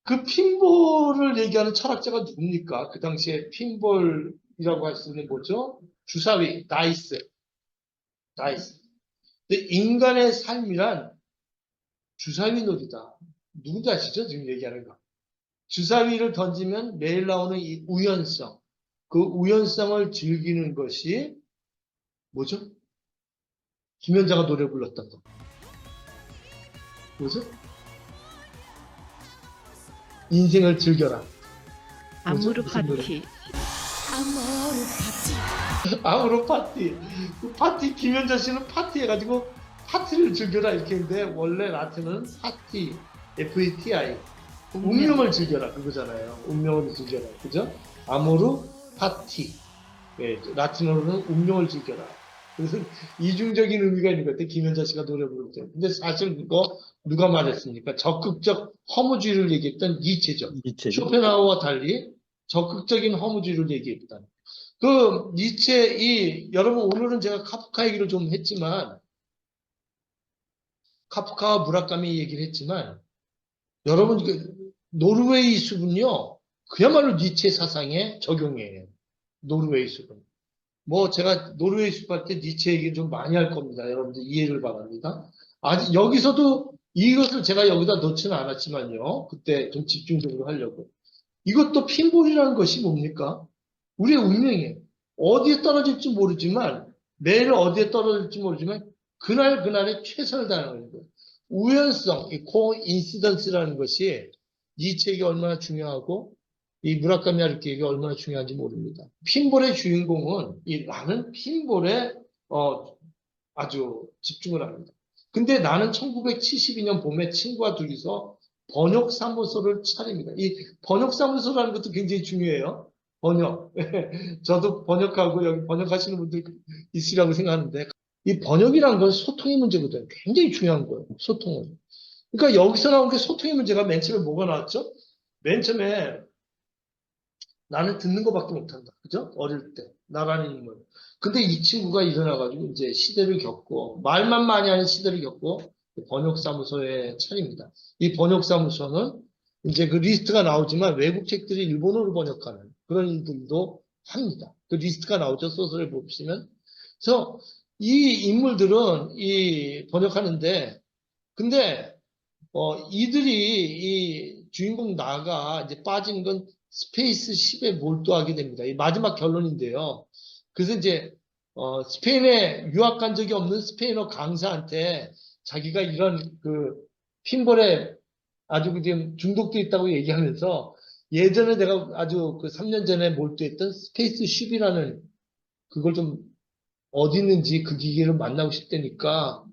그 핀볼을 얘기하는 철학자가 누굽니까? 그 당시에 핀볼이라고 할 수 있는 뭐죠? 주사위, 다이스. 근데 인간의 삶이란 주사위 놀이다. 누군지 아시죠? 지금 얘기하는 거. 주사위를 던지면 매일 나오는 이 우연성. 그 우연성을 즐기는 것이 뭐죠? 김연자가 노래 불렀던 거. 뭐죠? 인생을 즐겨라. 아모르 파티. 아모르 파티. 그 파티, 김연자 씨는 파티 해가지고 파티를 즐겨라 이렇게 했는데 원래 라틴은 파티, FATI. 운명을 즐겨라 그거잖아요. 운명을 즐겨라. 그죠? 아모르 파티. 예, 라틴어로는 운명을 즐겨라. 그래서 이중적인 의미가 있는 것 같아요. 김연자 씨가 노래 부를 때. 근데 사실 그거 누가 말했습니까? 적극적 허무주의를 얘기했던 니체죠. 쇼펜하우어와 달리 적극적인 허무주의를 얘기했다. 그 니체 여러분 오늘은 제가 카프카 얘기를 좀 했지만 카프카와 무라카미 얘기를 했지만 여러분 그 노르웨이 숲은요 그야말로 니체 사상의 적용이에요. 노르웨이 숲은. 뭐 제가 노르웨이 숲 할 때 니체 얘기 좀 많이 할 겁니다. 여러분들 이해를 바랍니다. 아직 여기서도 이것을 제가 여기다 넣지는 않았지만요. 그때 좀 집중적으로 하려고. 이것도 핀볼이라는 것이 뭡니까? 우리의 운명이에요. 어디에 떨어질지 모르지만 매일 어디에 떨어질지 모르지만 그날의 최선을 다하는 거예요. 우연성, 이 코인시던스라는 것이 니체에게 얼마나 중요하고 이 무라카미 하루키에게 얼마나 중요한지 모릅니다. 핀볼의 주인공은 나는 핀볼에 아주 집중을 합니다. 근데 나는 1972년 봄에 친구와 둘이서 번역사무소를 차립니다. 이 번역사무소라는 것도 굉장히 중요해요. 번역. 저도 번역하고 여기 번역하시는 분들 있으라고 생각하는데 이 번역이란 건 소통의 문제거든요. 굉장히 중요한 거예요. 소통은. 그러니까 여기서 나온 게 소통의 문제가 맨 처음에 뭐가 나왔죠? 맨 처음에 나는 듣는 것밖에 못한다. 그죠? 어릴 때. 나라는 인물. 근데 이 친구가 일어나가지고 이제 시대를 겪고, 말만 많이 하는 시대를 겪고, 번역사무소에 차립니다. 이 번역사무소는 이제 그 리스트가 나오지만 외국 책들이 일본어로 번역하는 그런 일들도 합니다. 그 리스트가 나오죠. 소설을 보시면. 그래서 이 인물들은 번역하는데, 근데, 이들이 이 주인공 나가 이제 빠진 건 스페이스 10에 몰두하게 됩니다. 이 마지막 결론인데요. 그래서 이제 스페인에 유학 간 적이 없는 스페인어 강사한테 자기가 이런 그 핀볼에 아주 지금 중독돼 있다고 얘기하면서 예전에 내가 아주 그 3년 전에 몰두했던 스페이스 쉽이라는 그걸 좀 어디 있는지 그 기계를 만나고 싶다니까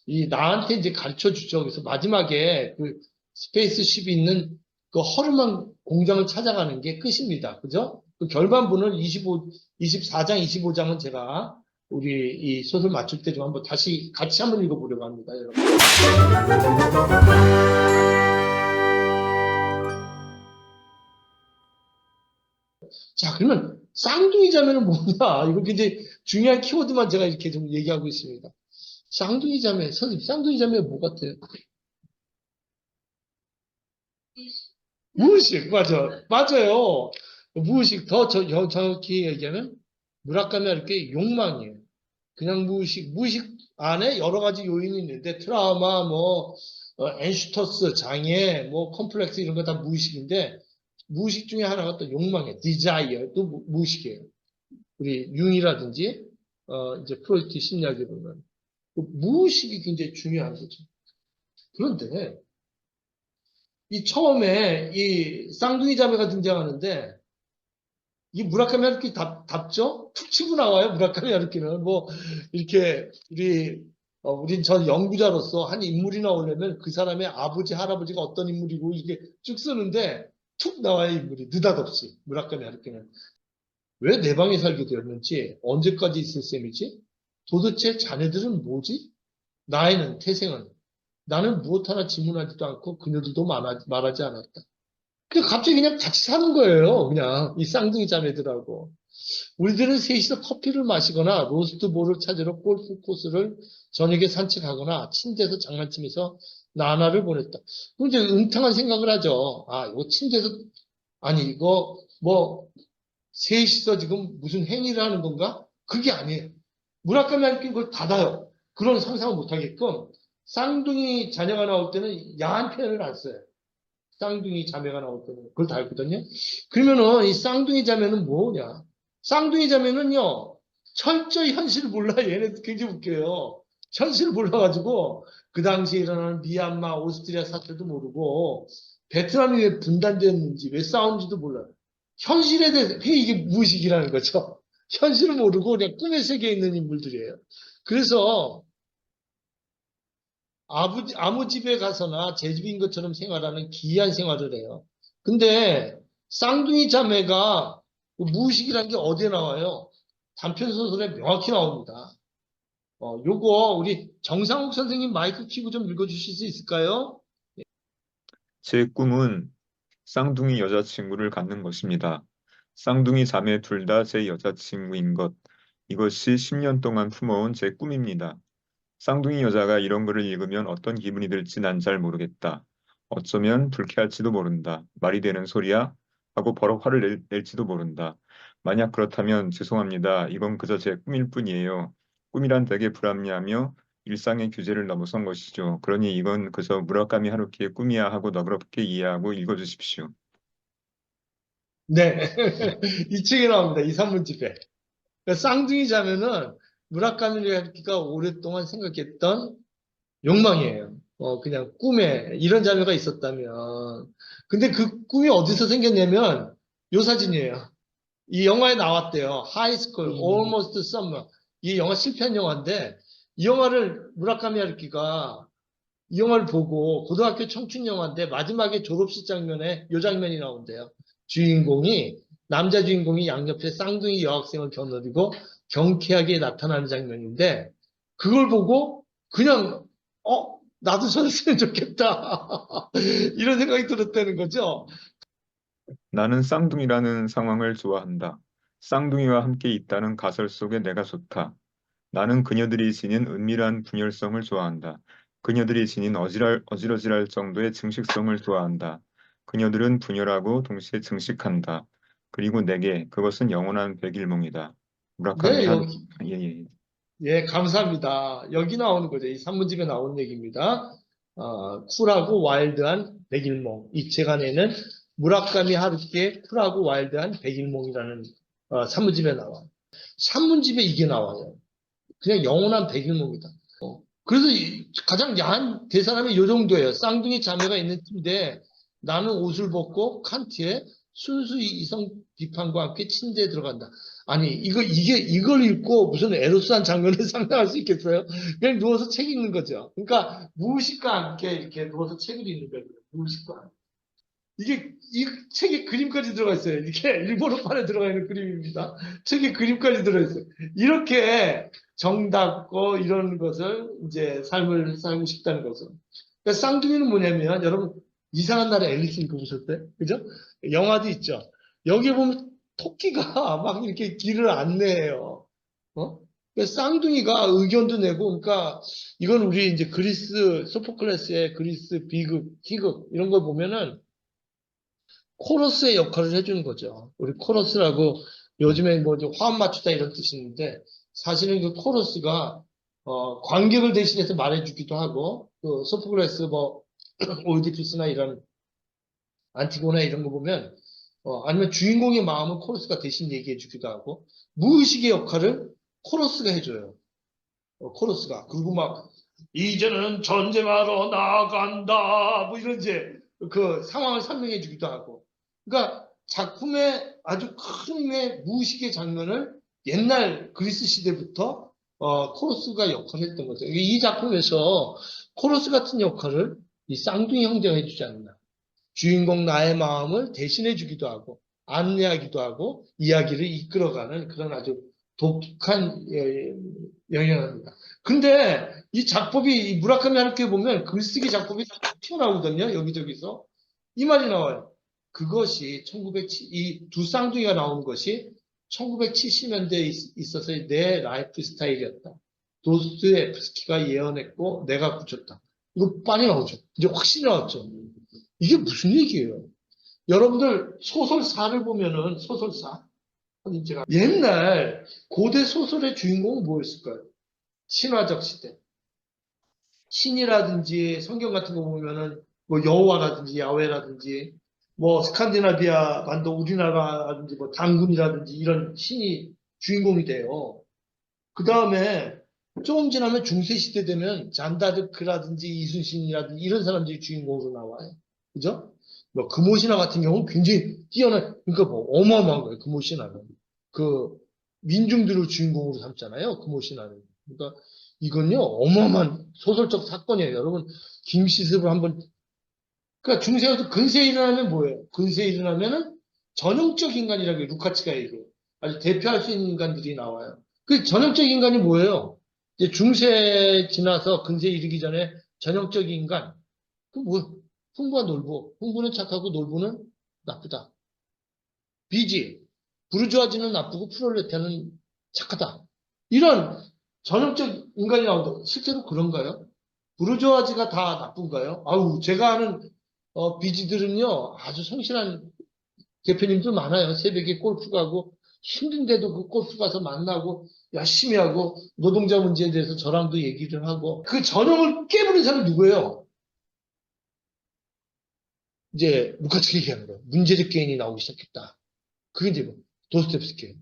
이 나한테 이제 가르쳐 주죠. 그래서 마지막에 그 스페이스 쉽이 있는 그 허름한 공장을 찾아가는 게 끝입니다. 그죠? 그 결반부는 24장, 25장은 제가 우리 이 소설 맞출 때 좀 한번 다시 같이 한번 읽어보려고 합니다, 여러분. 자, 그러면 쌍둥이 자매는 뭐냐? 이거 굉장히 중요한 키워드만 제가 이렇게 좀 얘기하고 있습니다. 쌍둥이 자매, 선생님, 쌍둥이 자매가 뭐 같아요? 무의식, 맞아요. 무의식, 더 정확히 얘기하면 무라카미 하루키의 욕망이에요. 그냥 무의식 안에 여러 가지 요인이 있는데 트라우마, 엔슈터스 장애, 컴플렉스 이런 거 다 무의식인데 무의식 중에 하나가 또 욕망이에요. 디자이어, 또 무의식이에요. 우리 융이라든지 이제 프로이트 심리학에 보면 그 무의식이 굉장히 중요한 거죠. 그런데 이 처음에 이 쌍둥이 자매가 등장하는데 이 무라카미 하루키 답죠? 툭 치고 나와요. 무라카미 하루키는 이렇게 우린 전 연구자로서 한 인물이 나오려면 그 사람의 아버지, 할아버지가 어떤 인물이고 이게 쭉 쓰는데 툭 나와요. 인물이 느닷없이 무라카미 하루키는. 왜 내 방에 살게 되었는지, 언제까지 있을 셈이지? 도대체 자네들은 뭐지? 나이는, 태생은. 나는 무엇 하나 질문하지도 않고 그녀들도 말하지 않았다. 그냥 갑자기 그냥 같이 사는 거예요. 그냥 이 쌍둥이 자매들하고. 우리들은 셋이서 커피를 마시거나 로스트볼을 찾으러 골프 코스를 저녁에 산책하거나 침대에서 장난치면서 나날을 보냈다. 그럼 이제 음탕한 생각을 하죠. 아, 이거 침대에서 아니 이거 셋이서 지금 무슨 행위를 하는 건가? 그게 아니에요. 무라카미 하루키 그걸 닫아요. 그런 상상을 못하게끔 쌍둥이 자녀가 나올 때는 야한 표현을 안 써요. 쌍둥이 자매가 나올 때는 그걸 다 알거든요. 그러면은 이 쌍둥이 자매는 뭐냐? 쌍둥이 자매는요 철저히 현실을 몰라요. 얘네 굉장히 웃겨요. 현실을 몰라가지고 그 당시에 일어나는 미얀마, 오스트리아 사태도 모르고 베트남이 왜 분단됐는지 왜 싸운지도 몰라요. 현실에 대해서 이게 무의식이라는 거죠. 현실을 모르고 그냥 꿈의 세계에 있는 인물들이에요. 그래서 아무 집에 가서나 제 집인 것처럼 생활하는 기이한 생활을 해요. 근데 쌍둥이 자매가 무의식이라는 게 어디에 나와요? 단편 소설에 명확히 나옵니다. 요거 우리 정상욱 선생님 마이크 켜고 좀 읽어주실 수 있을까요? 제 꿈은 쌍둥이 여자친구를 갖는 것입니다. 쌍둥이 자매 둘 다 제 여자친구인 것. 이것이 10년 동안 품어온 제 꿈입니다. 쌍둥이 여자가 이런 글을 읽으면 어떤 기분이 들지 난 잘 모르겠다. 어쩌면 불쾌할지도 모른다. 말이 되는 소리야? 하고 버럭 화를 낼지도 모른다. 만약 그렇다면 죄송합니다. 이건 그저 제 꿈일 뿐이에요. 꿈이란 되게 불합리하며 일상의 규제를 넘어선 것이죠. 그러니 이건 그저 무라카미 하루키의 꿈이야 하고 너그럽게 이해하고 읽어주십시오. 네. 이 책에 나옵니다. 이 산문집에. 그러니까 쌍둥이 자매는 무라카미 하루키가 오랫동안 생각했던 욕망이에요. 그냥 꿈에 이런 자매가 있었다면. 근데 그 꿈이 어디서 생겼냐면 요 사진이에요. 이 영화에 나왔대요. 하이스쿨, Almost Summer. 이 영화 실패한 영화인데 이 영화를 무라카미 하루키가 이 영화를 보고 고등학교 청춘 영화인데 마지막에 졸업식 장면에 이 장면이 나온대요. 남자 주인공이 양옆에 쌍둥이 여학생을 겨누리고 경쾌하게 나타나는 장면인데 그걸 보고 그냥 나도 저랬으면 좋겠다 이런 생각이 들었다는 거죠. 나는 쌍둥이라는 상황을 좋아한다. 쌍둥이와 함께 있다는 가설 속에 내가 좋다. 나는 그녀들이 지닌 은밀한 분열성을 좋아한다. 그녀들이 지닌 어질어질할 정도의 증식성을 좋아한다. 그녀들은 분열하고 동시에 증식한다. 그리고 내게 그것은 영원한 백일몽이다. 무라카미 네, 하루키. 예. 예, 감사합니다. 여기 나오는 거죠. 이 산문집에 나오는 얘기입니다. 쿨하고 와일드한 백일몽. 이 책 안에는 무라카미 하루키의 쿨하고 와일드한 백일몽이라는 산문집에 나와요. 산문집에 이게 나와요. 그냥 영원한 백일몽이다. 그래서 가장 야한 대사람이 요 정도예요. 쌍둥이 자매가 있는 팀인데 나는 옷을 벗고 칸트의 순수 이성 비판과 함께 침대에 들어간다. 아니 이걸 읽고 무슨 에로스한 장면을 상상할 수 있겠어요? 그냥 누워서 책 읽는 거죠. 그러니까 무의식과 함께 이렇게 누워서 책을 읽는 거예요. 무의식과 함께. 이 책에 그림까지 들어가 있어요. 이게 일본어판에 들어가 있는 그림입니다. 책에 그림까지 들어 있어요. 이렇게 정답고 이런 것을 이제 삶을 살고 싶다는 거죠. 그러니까 쌍둥이는 뭐냐면 여러분 이상한 나라의 앨리스 읽어보셨어요? 그죠? 영화도 있죠. 여기 보면 토끼가 막 이렇게 길을 안내해요. 그러니까 쌍둥이가 의견도 내고, 그러니까 이건 우리 이제 그리스 소포클레스의 그리스 비극, 희극 이런 걸 보면은 코러스의 역할을 해주는 거죠. 우리 코러스라고 요즘에 뭐 화음 맞추다 이런 뜻이 있는데 사실은 그 코러스가 관객을 대신해서 말해주기도 하고 그 소포클레스 뭐 오이디푸스나 이런 안티고나 이런 거 보면 아니면 주인공의 마음을 코러스가 대신 얘기해주기도 하고 무의식의 역할을 코러스가 해줘요. 코러스가. 그리고 막 이제는 전쟁하러 나간다 뭐 이런 이제 그 상황을 설명해주기도 하고. 그러니까 작품의 아주 큰 무의식의 장면을 옛날 그리스 시대부터 코러스가 역할을 했던 거죠. 이 작품에서 코러스 같은 역할을 이 쌍둥이 형제가 해주지 않나. 주인공 나의 마음을 대신해 주기도 하고 안내하기도 하고 이야기를 이끌어가는 그런 아주 독특한 영향입니다. 근데 이 작법이 이 무라카미 하루키에 보면 글쓰기 작법이 딱 튀어나오거든요. 여기저기서 이 말이 나와요. 그것이 이 두 쌍둥이가 나오는 것이 1970년대에 있어서의 내 라이프 스타일이었다. 도스토옙스키가 예언했고 내가 붙였다. 이거 빨리 나오죠. 이제 확실히 나왔죠. 이게 무슨 얘기예요? 여러분들 소설사를 보면은 소설사 제가 옛날 고대 소설의 주인공은 뭐였을까요? 신화적 시대. 신이라든지 성경 같은 거 보면은 뭐 여호와라든지 야훼라든지 뭐 스칸디나비아 반도 우리나라라든지 뭐 단군이라든지 이런 신이 주인공이 돼요. 그 다음에 조금 지나면 중세시대 되면 잔다르크라든지 이순신이라든지 이런 사람들이 주인공으로 나와요. 그죠? 뭐 금오신화 같은 경우는 굉장히 뛰어난, 그러니까 뭐 어마어마한 거예요. 금오신화는. 그 민중들을 주인공으로 삼잖아요. 금오신화는. 그러니까 이건요 어마어마한 소설적 사건이에요. 여러분 김시습을 한번 그러니까 중세에서 근세에 일어나면 뭐예요? 근세에 일어나면은 전형적 인간이라고 해요. 루카치가 얘기해요. 아주 대표할 수 있는 인간들이 나와요. 그 전형적 인간이 뭐예요? 이제 중세 지나서 근세에 이르기 전에 전형적 인간. 그 뭐? 흥부와 놀부. 흥부는 착하고 놀부는 나쁘다. 비지. 부르주아지는 나쁘고 프롤레타는 착하다. 이런 전형적 인간이 나온다. 실제로 그런가요? 부르주아지가 다 나쁜가요? 아우, 제가 아는 비지들은요, 아주 성실한 대표님들 많아요. 새벽에 골프 가고, 힘든데도 그 골프 가서 만나고, 열심히 하고, 노동자 문제에 대해서 저랑도 얘기를 하고, 그 전형을 깨부린 사람이 누구예요? 이제, 루카츠가 얘기하는 거예요. 문제적 개인이 나오기 시작했다. 그게 이제 뭐, 도스토옙스키예요.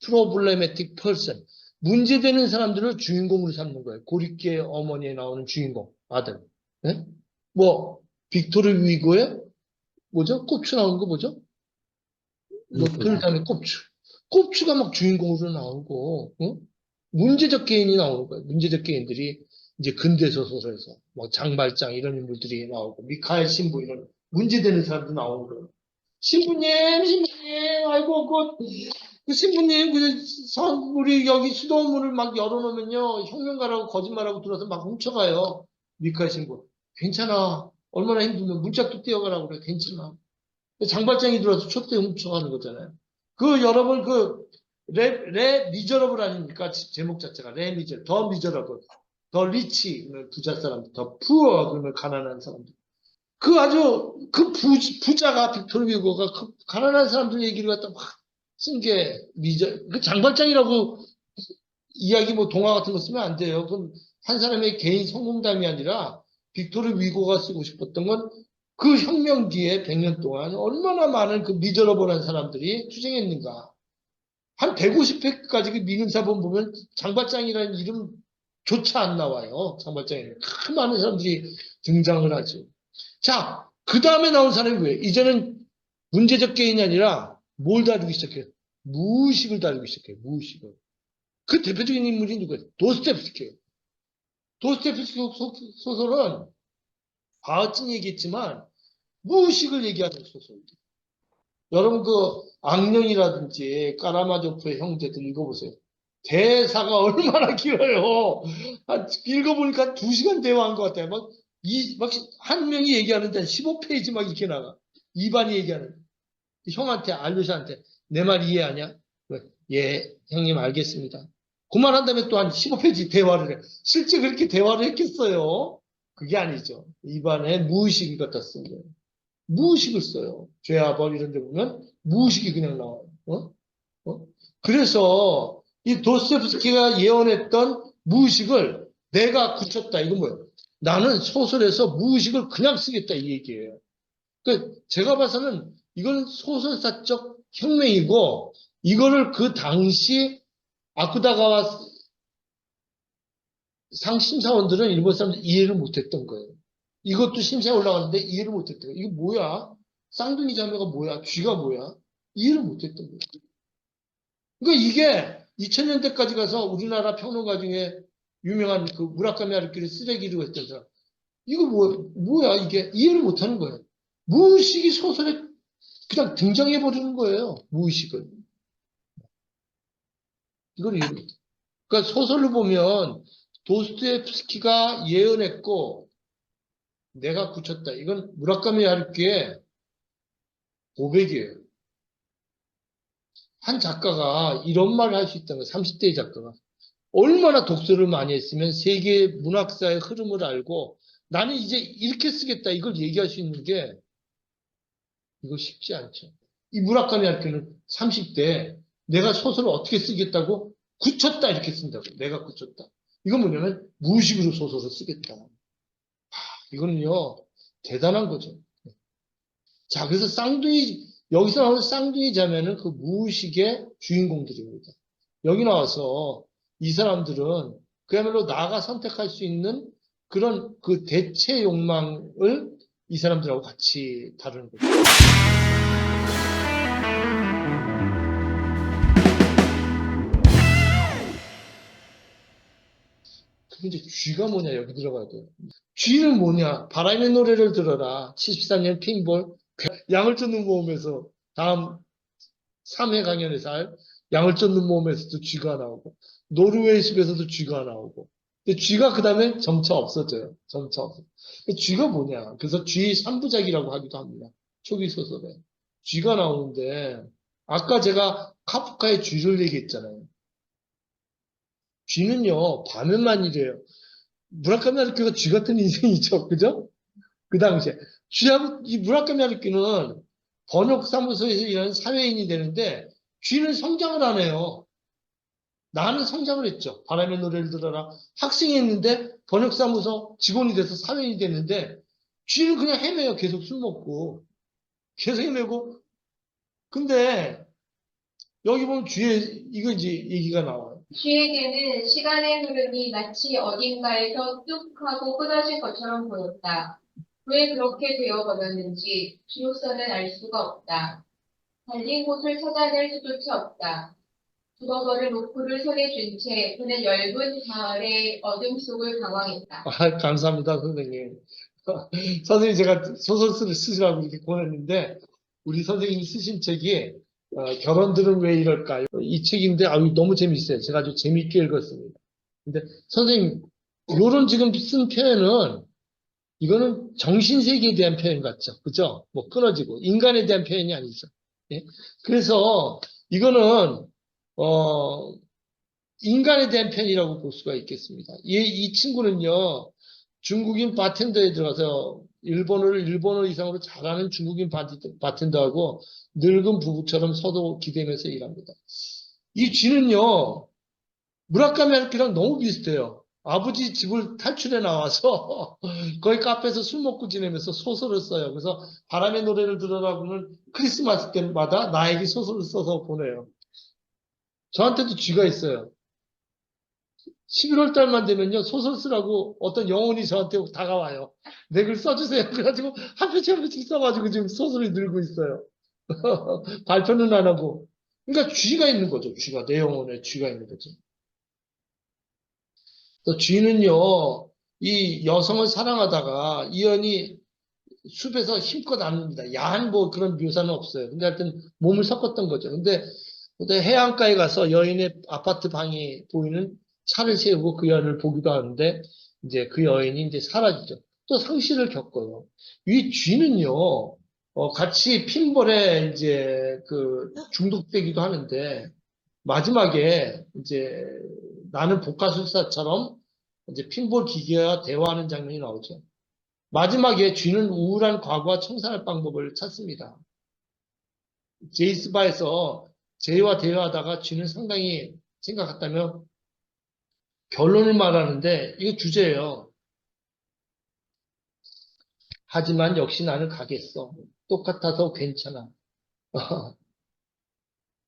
프로블레매틱 펄슨. 문제되는 사람들을 주인공으로 삼는 거예요. 고립계 어머니에 나오는 주인공, 아들. 네? 뭐, 빅토르 위고의 뭐죠? 꼽추 나오는 거 뭐죠? 노틀담의 꼽추. 꼽추가 막 주인공으로 나오고, 문제적 개인이 나오는 거예요. 문제적 개인들이 이제 근대서 소설에서, 뭐 장발장 이런 인물들이 나오고, 미카엘 신부 이런 문제되는 사람도 나오는 거예요. 신부님, 아이고, 그 신부님, 우리 여기 수도문을 막 열어놓으면요, 혁명가라고 거짓말하고 들어서 막 훔쳐가요. 미카엘 신부. 괜찮아. 얼마나 힘들면 문짝도 떼어가라고 그래. 괜찮아. 장발장이 들어와서 촛대 훔쳐가는 거잖아요. 그 여러분 레 미저러블 아닙니까? 제목 자체가 레 미저, 더 미저러블, 더 리치 부자 사람, 더 푸어 그러면 가난한 사람들. 그 아주 그 부자가 빅토르 위고가 그 가난한 사람들 얘기를 갖다 막 쓴 게 미저 그 장발장이라고 이야기 뭐 동화 같은 거 쓰면 안 돼요. 그건 한 사람의 개인 성공담이 아니라 빅토르 위고가 쓰고 싶었던 건 그 혁명 뒤에 100년 동안 얼마나 많은 그 미저러블한 사람들이 투쟁했는가. 한 150회까지 그 민음사본 보면 장발장이라는 이름 조차 안 나와요. 장발장에는. 큰 많은 사람들이 등장을 하죠. 자, 그 다음에 나온 사람이 뭐예요? 이제는 문제적 개인이 아니라 뭘 다루기 시작해요? 무의식을 다루기 시작해요. 무의식을. 그 대표적인 인물이 누구예요? 도스토옙스키예요. 도스토옙스키 소설은 바흐tin 얘기했지만 무의식을 얘기하는 소설. 여러분 그 악령이라든지 까라마조프의 형제들 읽어보세요. 대사가 얼마나 길어요. 읽어보니까 2시간 대화한 것 같아요. 한 명이 얘기하는데 15페이지 막 이렇게 나가. 이반이 얘기하는. 형한테, 알료샤한테 내 말 이해하냐? 왜? 예, 형님 알겠습니다. 그만한 다음에 또 한 15페이지 대화를 해. 실제 그렇게 대화를 했겠어요? 그게 아니죠. 이반에 무의식을 갖다 쓴 거예요. 무의식을 써요. 죄와 벌 이런 데 보면 무의식이 그냥 나와요. 그래서 이 도스토옙스키가 예언했던 무의식을 내가 굳혔다. 이건 뭐예요? 나는 소설에서 무의식을 그냥 쓰겠다 이 얘기예요. 그러니까 제가 봐서는 이건 소설사적 혁명이고 이거를 그 당시 아쿠다가와 상심사원들은 일본 사람들 이해를 못했던 거예요. 이것도 심사에 올라갔는데 이해를 못했던 거예요. 이게 뭐야? 쌍둥이 자매가 뭐야? 쥐가 뭐야? 이해를 못했던 거예요. 그러니까 이게 2000년대까지 가서 우리나라 평론가 중에 유명한 그 무라카미 하루키를 쓰레기로 했던 사람. 이거 뭐야? 이게 이해를 못하는 거예요. 무의식이 소설에 그냥 등장해버리는 거예요. 무의식을. 이걸 이해를 못해요. 그러니까 소설을 보면 도스토옙스키가 예언했고 내가 굳혔다. 이건 무라카미 하루키의 고백이에요. 한 작가가 이런 말을 할 수 있다는 거예요. 30대의 작가가. 얼마나 독서를 많이 했으면 세계 문학사의 흐름을 알고 나는 이제 이렇게 쓰겠다. 이걸 얘기할 수 있는 게 이거 쉽지 않죠. 이 무라카미 하루키는 30대에 내가 소설을 어떻게 쓰겠다고 굳혔다 이렇게 쓴다고. 내가 굳혔다. 이건 뭐냐면 무의식으로 소설을 쓰겠다. 이거는요 대단한 거죠. 자, 그래서 여기서 나오는 쌍둥이 자매는 그 무의식의 주인공들입니다. 여기 나와서 이 사람들은 그야말로 나가 선택할 수 있는 그런 그 대체 욕망을 이 사람들하고 같이 다루는 거죠. 그럼 이제 쥐가 뭐냐 여기 들어가야 돼요. 쥐는 뭐냐? 바람의 노래를 들어라. 74년 핑볼 양을 쫓는 모험에서 다음 3회 강연에서 할 양을 쫓는 모험에서도 쥐가 나오고 노르웨이 숲에서도 쥐가 나오고 근데 쥐가 그 다음에 점차 없어져요. 점차 없어져. 쥐가 뭐냐? 그래서 쥐 3부작이라고 하기도 합니다. 초기 소설에. 쥐가 나오는데 아까 제가 카프카의 쥐를 얘기했잖아요. 쥐는요 밤에만 이래요. 무라카미 하루키가 쥐 같은 인생이죠. 그죠? 그 당시에. 쥐하고 이 무라카미 하루키는 번역사무소에서 일하는 사회인이 되는데 쥐는 성장을 안 해요. 나는 성장을 했죠. 바람의 노래를 들어라. 학생이 했는데 번역사무소 직원이 돼서 사회인이 됐는데 쥐는 그냥 헤매요. 계속 술 먹고. 계속 헤매고. 근데 여기 보면 쥐의 이거 이제 얘기가 나와요. 쥐에게는 시간의 흐름이 마치 어딘가에서 뚝 하고 끊어진 것처럼 보였다. 왜 그렇게 되어버렸는지 쥐로서는 알 수가 없다. 달린 곳을 찾아낼 수조차 없다. 두더거를 노크를 손에 쥔 채 그는 엷은 가을의 어둠 속을 방황했다. 감사합니다, 선생님. 선생님 제가 소설 쓰시라고 이렇게 보냈는데 우리 선생님이 쓰신 책이 결혼들은 왜 이럴까요? 이 책인데 너무 재밌어요. 제가 아주 재밌게 읽었습니다. 근데 선생님 요런 지금 쓴 표현은 이거는 정신세계에 대한 표현 같죠. 그죠? 뭐 끊어지고 인간에 대한 표현이 아니죠. 예? 그래서 이거는 인간에 대한 표현이라고 볼 수가 있겠습니다. 이 친구는요. 중국인 바텐더에 들어가서 일본어 이상으로 잘하는 중국인 바텐더하고 늙은 부부처럼 서로 기대면서 일합니다. 이 쥐는요. 무라카미 하루키랑 너무 비슷해요. 아버지 집을 탈출해 나와서 거기 카페에서 술 먹고 지내면서 소설을 써요. 그래서 바람의 노래를 들으라고는 크리스마스 때마다 나에게 소설을 써서 보내요. 저한테도 쥐가 있어요. 11월 달만 되면요, 소설 쓰라고 어떤 영혼이 저한테 다가와요. 내 글 써주세요. 그래가지고 한 표씩 한 표씩 써가지고 지금 소설이 늘고 있어요. 발표는 안 하고. 그러니까 쥐가 있는 거죠. 쥐가. 내 영혼에 쥐가 있는 거죠. 또 쥐는요, 이 여성을 사랑하다가 이연이 숲에서 힘껏 안습니다. 야한 뭐 그런 묘사는 없어요. 근데 하여튼 몸을 섞었던 거죠. 근데 해안가에 가서 여인의 아파트 방이 보이는 차를 세우고 그 여인을 보기도 하는데 이제 그 여인이 이제 사라지죠. 또 상실을 겪어요. 이 쥐는요, 같이 핀볼에 이제 그 중독되기도 하는데 마지막에 이제 나는 복가술사처럼 이제 핀볼 기계와 대화하는 장면이 나오죠. 마지막에 쥐는 우울한 과거와 청산할 방법을 찾습니다. 제이스바에서 제이와 대화하다가 쥐는 상당히 생각했다면 결론을 말하는데 이거 주제예요. 하지만 역시 나는 가겠어. 똑같아서 괜찮아.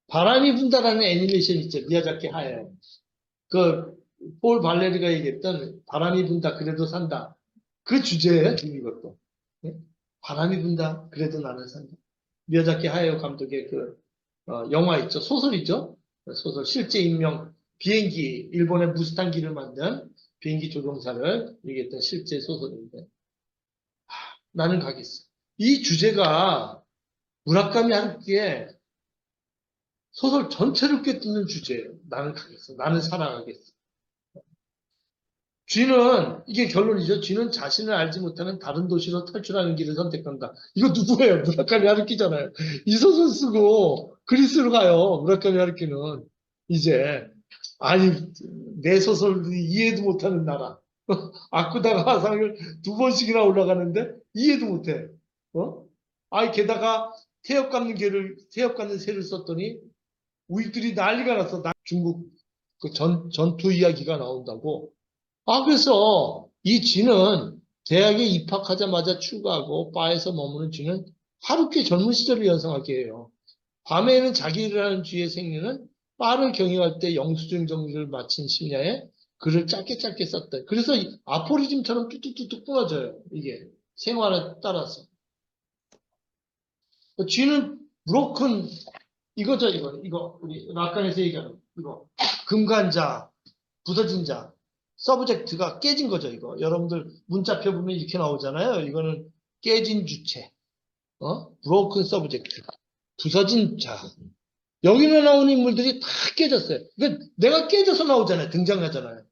바람이 분다라는 애니메이션 있죠. 미야자키 하야오. 폴 발레리가 얘기했던 바람이 분다 그래도 산다. 그 주제예요. 지금 이것도. 네? 바람이 분다 그래도 나는 산다. 미야자키 하야오 감독의 영화 있죠. 소설이죠. 소설 실제 인명 비행기 일본의 무스탄기를 만든 비행기 조종사를 얘기했던 실제 소설인데 나는 가겠어. 이 주제가 무라카미 하루키의 소설 전체를 꿰뚫는 주제예요. 나는 가겠어. 나는 살아가겠어. 쥐는 이게 결론이죠. 쥐는 자신을 알지 못하는 다른 도시로 탈출하는 길을 선택한다. 이거 누구예요? 무라카미 하루키잖아요. 이 소설 쓰고 그리스로 가요. 무라카미 하루키는 이제 아니 내 소설을 이해도 못하는 나라. 아쿠다가 화상을 2번씩이나 올라가는데 이해도 못해. 게다가 태엽 감는 새를 썼더니 우익들이 난리가 났어. 중국 전투 이야기가 나온다고. 그래서 이 쥐는 대학에 입학하자마자 출가하고 바에서 머무는 쥐는 하루께 젊은 시절을 연상하게 해요. 밤에는 자기 일을 하는 쥐의 생리는 바를 경영할 때 영수증 정리를 마친 심야에 글을 짧게 썼다. 그래서 아포리즘처럼 뚝뚝뚝뚝 끊어져요. 이게 생활에 따라서. 쥐는 브로큰 이거죠. 이거 우리 라칸에서 얘기하는 이거 금간자, 부서진 자. 서브젝트가 깨진 거죠, 이거. 여러분들 문자표 보면 이렇게 나오잖아요. 이거는 깨진 주체. 브로큰 서브젝트. 부서진 자. 여기에 나오는 인물들이 다 깨졌어요. 그러니까 내가 깨져서 나오잖아요. 등장하잖아요.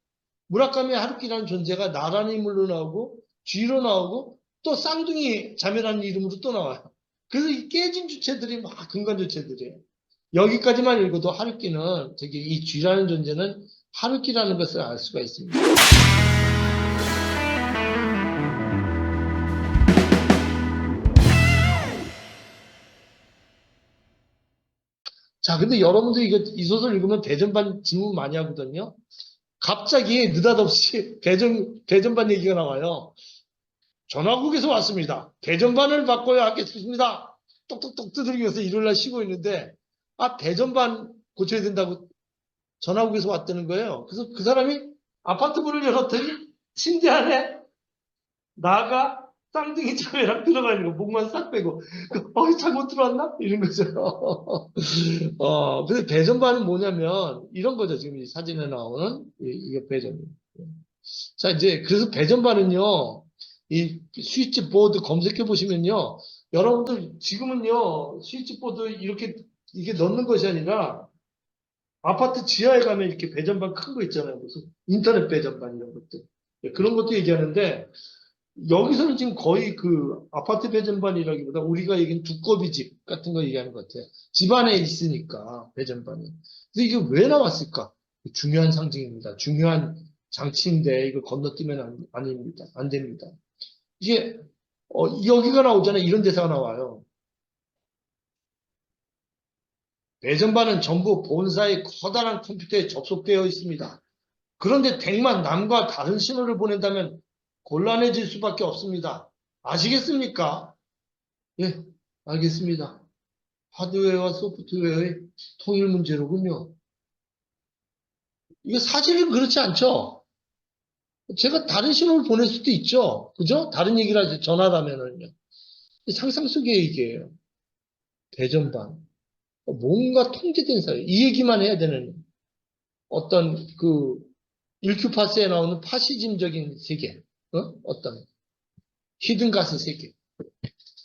무라카미 하루키라는 존재가 나라는 인물로 나오고, 쥐로 나오고, 또 쌍둥이 자매라는 이름으로 또 나와요. 그래서 이 깨진 주체들이 막 근간 주체들이에요. 여기까지만 읽어도 하루키는 이 쥐라는 존재는 하루키라는 것을 알 수가 있습니다. 자, 근데 여러분들이 이 소설 읽으면 배전반 질문 많이 하거든요. 갑자기 느닷없이 배전반 얘기가 나와요. 전화국에서 왔습니다. 배전반을 바꿔야 하겠습니다. 똑똑똑 두드리면서 일요일날 쉬고 있는데, 배전반 고쳐야 된다고 전화국에서 왔다는 거예요. 그래서 그 사람이 아파트 문을 열었더니 침대 안에 나가 쌍둥이 자매랑 들어가 있는 거, 목만 싹 빼고, 잘못 들어왔나? 이런 거죠. 근데 배전반은 뭐냐면, 이런 거죠. 지금 이 사진에 나오는, 이게 배전이에요. 자, 이제, 그래서 배전반은요, 이 스위치보드 검색해 보시면요, 여러분들 지금은요, 스위치보드 이게 넣는 것이 아니라, 아파트 지하에 가면 이렇게 배전반 큰 거 있잖아요. 무슨 인터넷 배전반 이런 것들. 그런 것도 얘기하는데, 여기서는 지금 거의 아파트 배전반이라기보다 우리가 얘기한 두꺼비 집 같은 거 얘기하는 것 같아요. 집 안에 있으니까, 배전반이. 근데 이게 왜 나왔을까? 중요한 상징입니다. 중요한 장치인데, 이거 건너뛰면 안 됩니다. 이게, 여기가 나오잖아요. 이런 대사가 나와요. 배전반은 전부 본사의 커다란 컴퓨터에 접속되어 있습니다. 그런데 덱만 남과 다른 신호를 보낸다면 곤란해질 수밖에 없습니다. 아시겠습니까? 예, 알겠습니다. 하드웨어와 소프트웨어의 통일 문제로군요. 이거 사실은 그렇지 않죠? 제가 다른 신호를 보낼 수도 있죠. 그죠? 다른 얘기를 하죠. 전화라면은요. 상상 속의 얘기예요. 배전반. 뭔가 통제된 사회. 이 얘기만 해야 되는 어떤 그 일큐파스에 나오는 파시즘적인 세계. 어떤 히든가스 세계.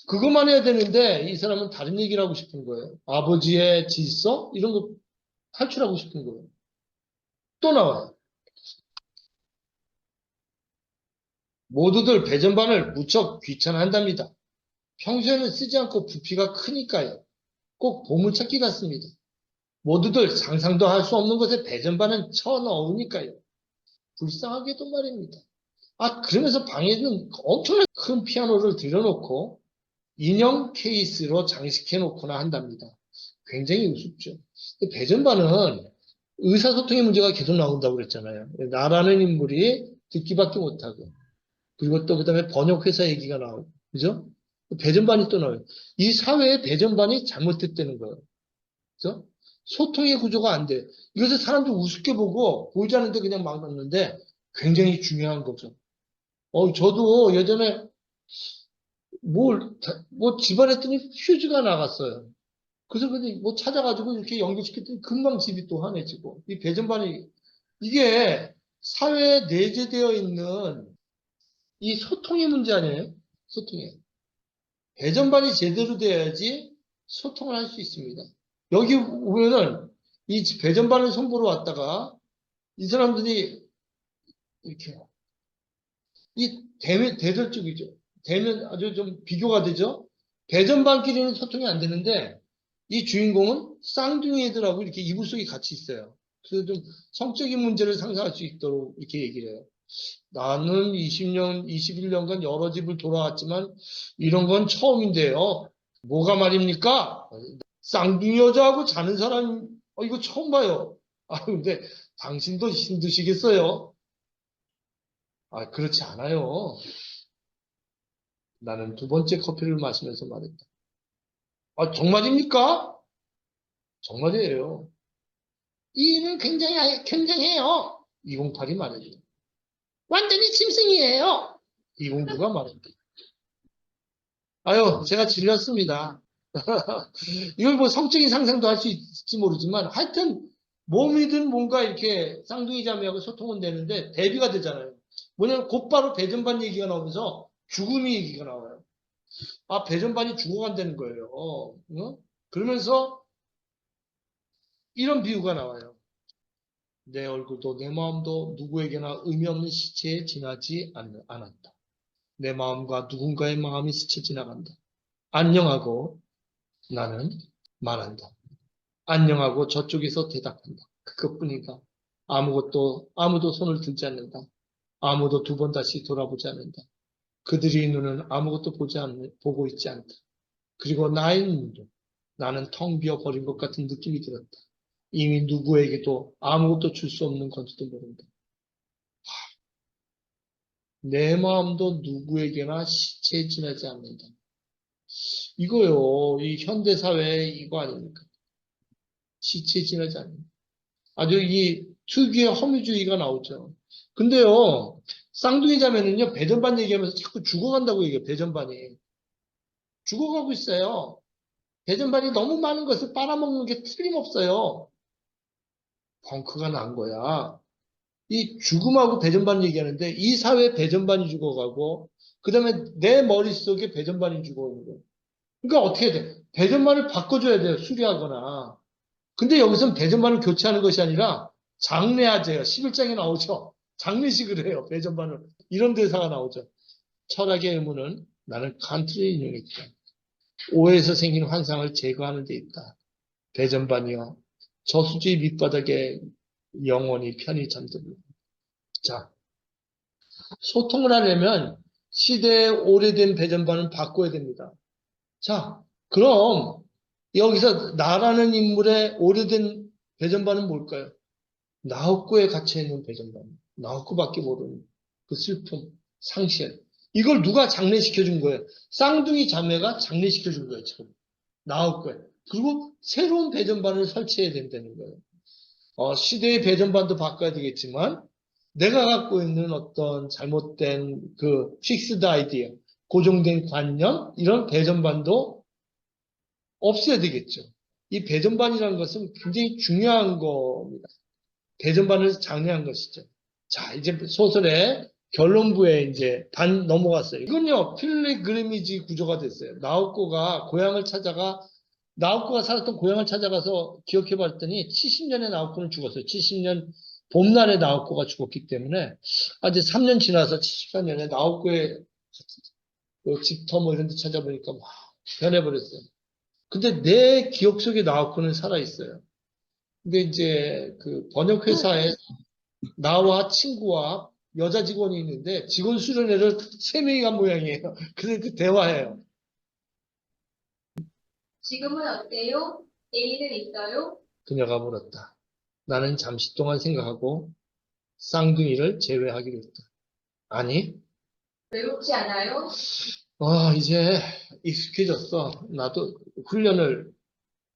그것만 해야 되는데 이 사람은 다른 얘기를 하고 싶은 거예요. 아버지의 질서? 이런 거 탈출하고 싶은 거예요. 또 나와요. 모두들 배전반을 무척 귀찮아한답니다. 평소에는 쓰지 않고 부피가 크니까요. 꼭 보물찾기 같습니다. 모두들 상상도 할 수 없는 곳에 배전반은 쳐넣으니까요. 불쌍하게도 말입니다. 그러면서 방에는 엄청나게 큰 피아노를 들여놓고 인형 케이스로 장식해 놓거나 한답니다. 굉장히 우습죠. 배전반은 의사소통의 문제가 계속 나온다고 그랬잖아요. 나라는 인물이 듣기밖에 못하고, 그리고 또 그다음에 번역회사 얘기가 나오고, 그죠? 배전반이 또 나와요. 이 사회의 배전반이 잘못됐다는 거예요. 그죠? 소통의 구조가 안 돼. 이것을 사람들 우습게 보고 보이지 않는데 그냥 막 넣는데 굉장히 중요한 거죠. 저도 예전에 뭐 집안했더니 휴지가 나갔어요. 그래서 근데 뭐 찾아가지고 이렇게 연결시켰더니 금방 집이 또 환해지고. 이 배전반이, 이게 사회에 내재되어 있는 이 소통의 문제 아니에요? 소통의. 배전반이 제대로 돼야지 소통을 할 수 있습니다. 여기 보면은 이 배전반을 선보러 왔다가 이 사람들이 이렇게 이 대들 쪽이죠. 대면 아주 좀 비교가 되죠. 배전반끼리는 소통이 안 되는데 이 주인공은 쌍둥이 애들하고 이렇게 이불 속에 같이 있어요. 그래서 좀 성적인 문제를 상상할 수 있도록 이렇게 얘기를 해요. 나는 20년, 21년간 여러 집을 돌아왔지만 이런 건 처음인데요. 뭐가 말입니까? 쌍둥이 여자하고 자는 사람, 이거 처음 봐요. 근데 당신도 힘드시겠어요? 그렇지 않아요. 나는 두 번째 커피를 마시면서 말했다. 정말입니까? 정말이에요. 이 일은 굉장해요. 208이 말해요. 완전히 짐승이에요. 209가 말했다. 제가 질렸습니다. 이걸 뭐 성적인 상상도 할 수 있을지 모르지만 하여튼 몸이든 뭔가 이렇게 쌍둥이 자매하고 소통은 되는데 대비가 되잖아요. 뭐냐면 곧바로 배전반 얘기가 나오면서 죽음이 얘기가 나와요. 배전반이 죽어간다는 거예요. 그러면서 이런 비유가 나와요. 내 얼굴도 내 마음도 누구에게나 의미 없는 시체에 지나지 않았다. 내 마음과 누군가의 마음이 스쳐 지나간다. 안녕하고 나는 말한다. 안녕하고 저쪽에서 대답한다. 그것뿐이다. 아무도 손을 들지 않는다. 아무도 두 번 다시 돌아보지 않는다. 그들의 눈은 아무것도 보고 있지 않다. 그리고 나의 눈도 나는 텅 비어버린 것 같은 느낌이 들었다. 이미 누구에게도 아무것도 줄 수 없는 건지도 모른다. 내 마음도 누구에게나 시체에 지나지 않는다. 이거요, 이 현대사회 이거 아닙니까? 시체에 지나지 않는다. 아주 이 특유의 허무주의가 나오죠. 근데요, 쌍둥이 자매는요, 배전반 얘기하면서 자꾸 죽어간다고 얘기해요, 배전반이. 죽어가고 있어요. 배전반이 너무 많은 것을 빨아먹는 게 틀림없어요. 벙크가 난 거야. 이 죽음하고 배전반 얘기하는데 이 사회에 배전반이 죽어가고 그 다음에 내 머릿속에 배전반이 죽어오는 거예요. 그러니까 어떻게 돼? 배전반을 바꿔줘야 돼요. 수리하거나. 근데 여기서는 배전반을 교체하는 것이 아니라 장례하재요. 11장에 나오죠. 장례식을 해요. 배전반을. 이런 대사가 나오죠. 철학의 의무는 나는 칸트를 인용했다. 오해에서 생긴 환상을 제거하는 데 있다. 배전반이요. 저수지 밑바닥에 영원히 편히 잠들고. 자, 소통을 하려면 시대의 오래된 배전반은 바꿔야 됩니다. 자, 그럼 여기서 나라는 인물의 오래된 배전반은 뭘까요? 나헛구에 갇혀있는 배전반. 나헛구밖에 모르는 그 슬픔, 상실. 이걸 누가 장례시켜 준 거예요? 쌍둥이 자매가 장례시켜 준 거예요. 나헛구에. 그리고 새로운 배전반을 설치해야 된다는 거예요. 시대의 배전반도 바꿔야 되겠지만 내가 갖고 있는 어떤 잘못된 그 픽스드 아이디어, 고정된 관념, 이런 배전반도 없애야 되겠죠. 이 배전반이라는 것은 굉장히 중요한 겁니다. 배전반을 장려한 것이죠. 자, 이제 소설의 결론부에 이제 반 넘어갔어요. 이건요, 필리그리미지 구조가 됐어요. 나우코가 살았던 고향을 찾아가서 기억해 봤더니 70년에 나우코는 죽었어요. 70년 봄날에 나우코가 죽었기 때문에 이제 3년 지나서 74년에 나우코의 그 집터 뭐 이런 데 찾아보니까 막 변해버렸어요. 근데 내 기억 속에 나우코는 살아있어요. 근데 이제 그 번역회사에 나와 친구와 여자 직원이 있는데 직원 수련회를 3명이 간 모양이에요. 그래서 그 대화해요. 지금은 어때요? 애인은 있어요? 그녀가 물었다. 나는 잠시 동안 생각하고 쌍둥이를 제외하기로 했다. 아니, 외롭지 않아요? 이제 익숙해졌어. 나도 훈련을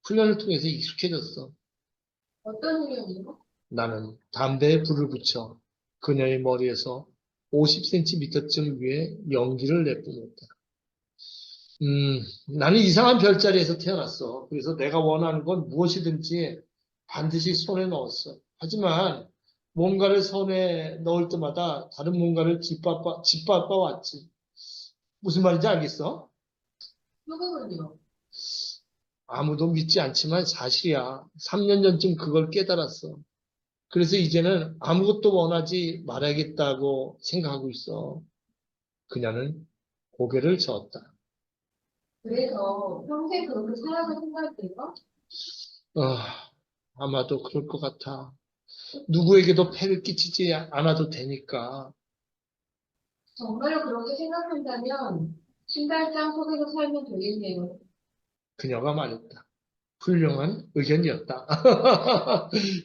통해서 익숙해졌어. 어떤 훈련이요? 나는 담배에 불을 붙여 그녀의 머리에서 50cm쯤 위에 연기를 내뿜었다. 나는 이상한 별자리에서 태어났어. 그래서 내가 원하는 건 무엇이든지 반드시 손에 넣었어. 하지만 뭔가를 손에 넣을 때마다 다른 뭔가를 짓밟아 왔지. 무슨 말인지 알겠어? 누구군요? 아무도 믿지 않지만 사실이야. 3년 전쯤 그걸 깨달았어. 그래서 이제는 아무것도 원하지 말아야겠다고 생각하고 있어. 그녀는 고개를 저었다. 그래서 평생 그렇게 살아갈 생각이에요? 아마도 그럴 것 같아. 누구에게도 폐를 끼치지 않아도 되니까. 정말로 그렇게 생각한다면 신발장 속에서 살면 되겠네요. 그녀가 말했다. 훌륭한 의견이었다.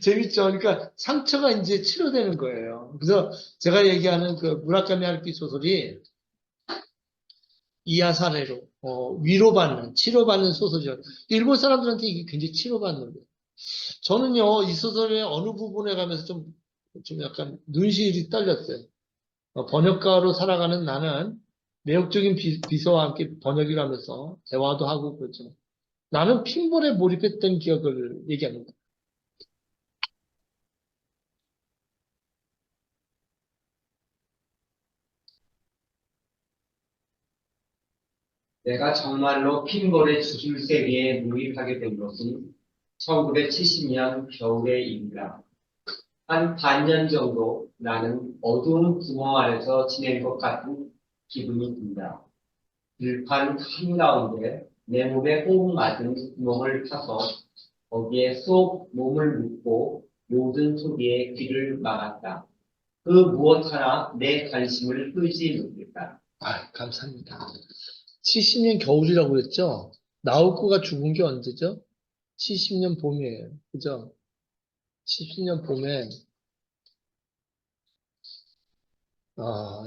재밌죠? 그러니까 상처가 이제 치료되는 거예요. 그래서 제가 얘기하는 그 무라카미 하루키 소설이 이하 사례로 위로받는, 치료받는 소설이죠. 일본 사람들한테 이게 굉장히 치료받는 거예요. 저는요, 이 소설의 어느 부분에 가면서 좀 약간 눈시울이 떨렸어요. 번역가로 살아가는 나는 매력적인 비서와 함께 번역을 하면서 대화도 하고 그렇죠. 나는 핀볼에 몰입했던 기억을 얘기합니다. 내가 정말로 핀볼의 기술 세계에 몰입하게 된 것은 1970년 겨울의 일이다. 한 반년 정도 나는 어두운 구멍 안에서 지낸 것 같은 기분이 든다. 들판 한가운데 내 몸에 호흡 맞은 구멍을 파서 거기에 쏙 몸을 묻고 모든 소리에 귀를 막았다. 그 무엇 하나 내 관심을 끌지 못했다. 감사합니다. 70년 겨울이라고 그랬죠? 나우코가 죽은 게 언제죠? 70년 봄이에요. 그죠? 70년 봄에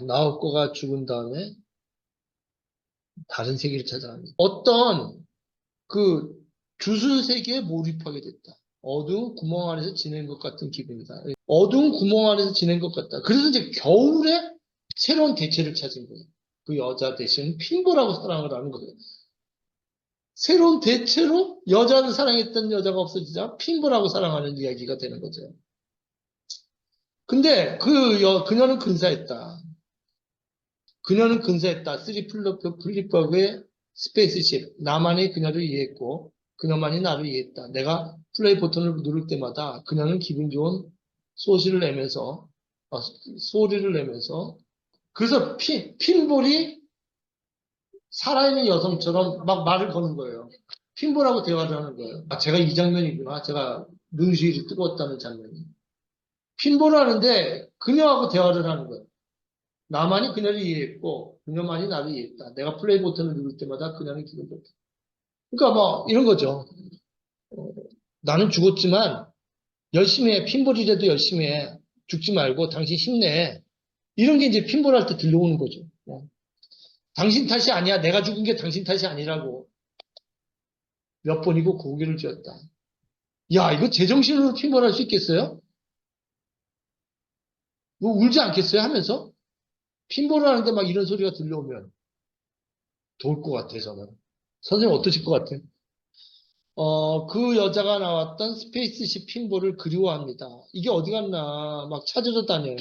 나우코가 죽은 다음에 다른 세계를 찾아갑니다. 어떤 그 주술 세계에 몰입하게 됐다. 어두운 구멍 안에서 지낸 것 같은 기분이다. 어두운 구멍 안에서 지낸 것 같다. 그래서 이제 겨울에 새로운 대체를 찾은 거예요. 그 여자 대신 핀볼하고 사랑을 하는 거예요. 새로운 대체로 여자를 사랑했던 여자가 없어지자 핀볼하고 사랑하는 이야기가 되는 거죠. 근데 그녀는 근사했다. 그녀는 근사했다. 쓰리 플립버그의 스페이스십. 나만이 그녀를 이해했고 그녀만이 나를 이해했다. 내가 플레이 버튼을 누를 때마다 그녀는 기분 좋은 소리를 내면서 그래서 핀볼이 살아있는 여성처럼 막 말을 거는 거예요. 핀볼하고 대화를 하는 거예요. 제가 이 장면이구나. 제가 눈시울이 뜨거웠다는 장면이. 핀볼을 하는데 그녀하고 대화를 하는 거예요. 나만이 그녀를 이해했고 그녀만이 나를 이해했다. 내가 플레이 버튼을 누를 때마다 그녀는 기분 좋다. 그러니까 뭐 이런 거죠. 나는 죽었지만 열심히 해. 핀볼이라도 열심히 해. 죽지 말고 당신 힘내. 이런 게 이제 핀볼 할 때 들려오는 거죠. 당신 탓이 아니야. 내가 죽은 게 당신 탓이 아니라고. 몇 번이고 고개를 쥐었다. 야, 이거 제정신으로 핀볼할 수 있겠어요? 뭐 울지 않겠어요? 하면서? 핀볼을 하는데 막 이런 소리가 들려오면 좋을 것 같아요, 저는. 선생님 어떠실 것 같아요? 그 여자가 나왔던 스페이스십 핀볼을 그리워합니다. 이게 어디 갔나 막 찾으러 다녀요.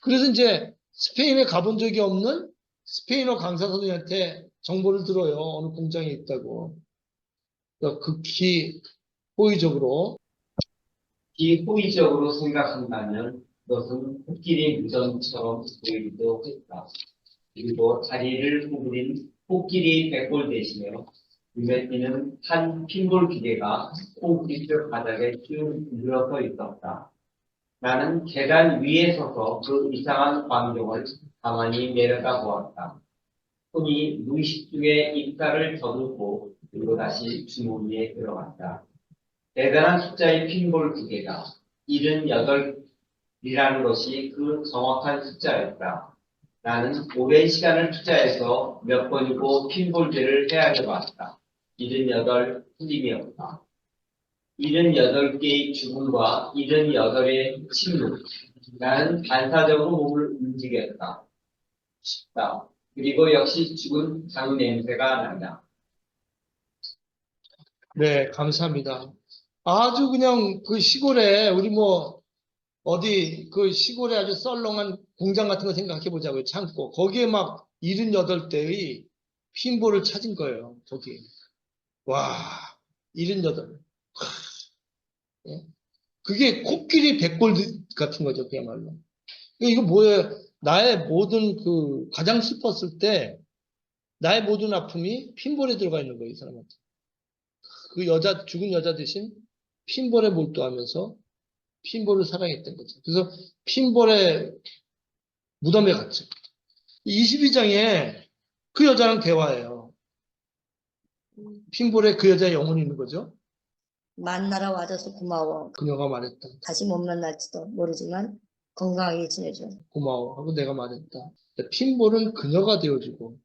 그래서 이제 스페인에 가본 적이 없는 스페인어 강사 선생님한테 정보를 들어요. 어느 공장에 있다고. 그러니까 극히 호의적으로. 비호의적으로 생각한다면 그것은 코끼리 무전처럼 보이기도 했다. 그리고 다리를 구부린 코끼리 백골 대신에 눈에 띄는 한 핀볼 기계가 콘크리트 바닥에 쭉 늘어서 있었다. 나는 계단 위에 서서 그 이상한 광경을 가만히 내려다 보았다. 손이 무의식 중에 입가를 더듬고 그리고 다시 주머니에 들어갔다. 대단한 숫자의 핀볼 기계가 78이라는 것이 그 정확한 숫자였다. 나는 오랜 시간을 투자해서 몇 번이고 핀볼질을 헤아려 봤다. 78 틀림이었다. 78개의 죽음과 78의 침묵. 나는 반사적으로 몸을 움직였다. 싶다. 그리고 역시 죽은 장 냄새가 난다. 네, 감사합니다. 아주 그냥 그 시골에 우리 뭐 어디 그 시골에 아주 썰렁한 공장 같은 거 생각해 보자고요. 창고. 거기에 막 78대의 핀볼을 찾은 거예요. 거기. 와, 78. 예? 그게 코끼리 백골 같은 거죠. 그야말로. 이거 뭐예요? 나의 모든 그 가장 슬펐을 때 나의 모든 아픔이 핀볼에 들어가 있는 거예요. 이 사람한테. 그 여자, 죽은 여자 대신 핀볼에 몰두하면서 핀볼을 사랑했던 거죠. 그래서 핀볼의 무덤에 갔죠. 22장에 그 여자랑 대화해요. 핀볼에 그 여자의 영혼이 있는 거죠. 만나러 와줘서 고마워. 그녀가 말했다. 다시 못 만날지도 모르지만 건강하게 지내줘. 고마워 하고 내가 말했다. 핀볼은 그녀가 되어주고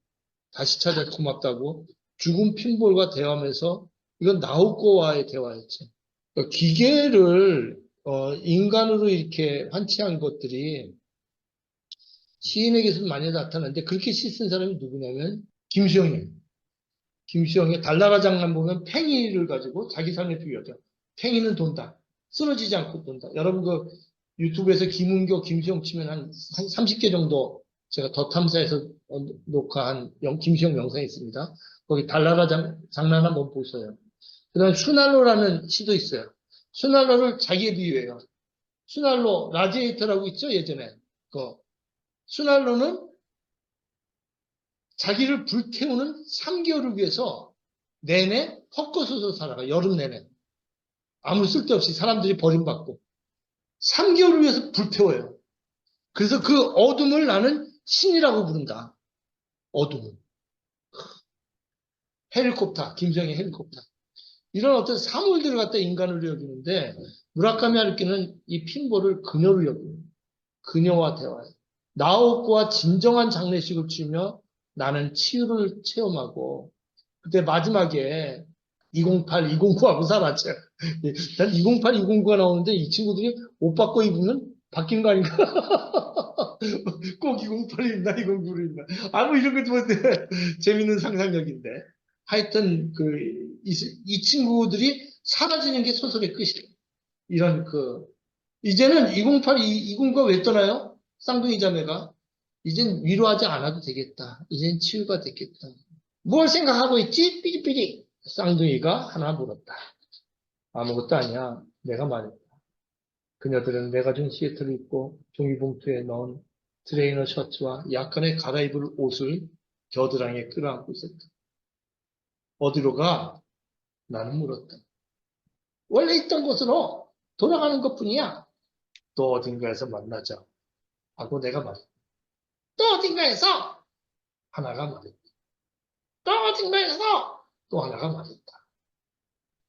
다시 찾아 고맙다고 죽은 핀볼과 대화하면서 이건 나우코와의 대화였죠. 그러니까 기계를 인간으로 이렇게 환치한 것들이 시인에게서는 많이 나타나는데 그렇게 시 쓴 사람이 누구냐면 김수영이에요. 김수영의 달나라 장난 보면 팽이를 가지고 자기 삶을 비유하죠. 팽이는 돈다. 쓰러지지 않고 돈다. 여러분 그 유튜브에서 김은교, 김수영 치면 한 30개 정도 제가 더 탐사해서 녹화한 김수영 영상이 있습니다. 거기 달나라 장난 한번 보셔요. 그 다음에 순알로라는 시도 있어요. 순알로를 자기에 비유해요. 순알로 라지에이터라고 있죠, 예전에. 순알로는 자기를 불태우는 3개월을 위해서 내내 헛것어서 살아가, 여름 내내. 아무 쓸데없이 사람들이 버림받고. 3개월을 위해서 불태워요. 그래서 그 어둠을 나는 신이라고 부른다. 어둠은. 헬리콥터, 김정의 헬리콥터. 이런 어떤 사물들을 갖다 인간으로 여기는데 무라카미 하루키는 이 핀볼을 그녀로 여깁니다. 그녀와 대화해. 나오코와 진정한 장례식을 치며 나는 치유를 체험하고 그때 마지막에 208, 209하고 살았죠. 난 208, 209가 나오는데 이 친구들이 옷 바꿔 입으면 바뀐 거 아닌가? 꼭 208이 있나 209를 있나? 아무 이런 것도 못해. 재밌는 상상력인데. 하여튼 이 친구들이 사라지는 게 소설의 끝이에요. 이런 이제는 208, 209가 왜 떠나요? 쌍둥이 자매가 이젠 위로하지 않아도 되겠다. 이젠 치유가 됐겠다. 뭘 생각하고 있지? 삐리삐리. 쌍둥이가 하나 물었다. 아무것도 아니야. 내가 말했다. 그녀들은 내가 준 시애틀을 입고 종이봉투에 넣은 트레이너 셔츠와 약간의 갈아입을 옷을 겨드랑이에 끌어안고 있었다. 어디로 가? 나는 물었다. 원래 있던 곳으로 돌아가는 것뿐이야. 또 어딘가에서 만나자. 하고 내가 말했다. 또 어딘가에서 하나가 말했다. 또 어딘가에서 또 하나가 말했다.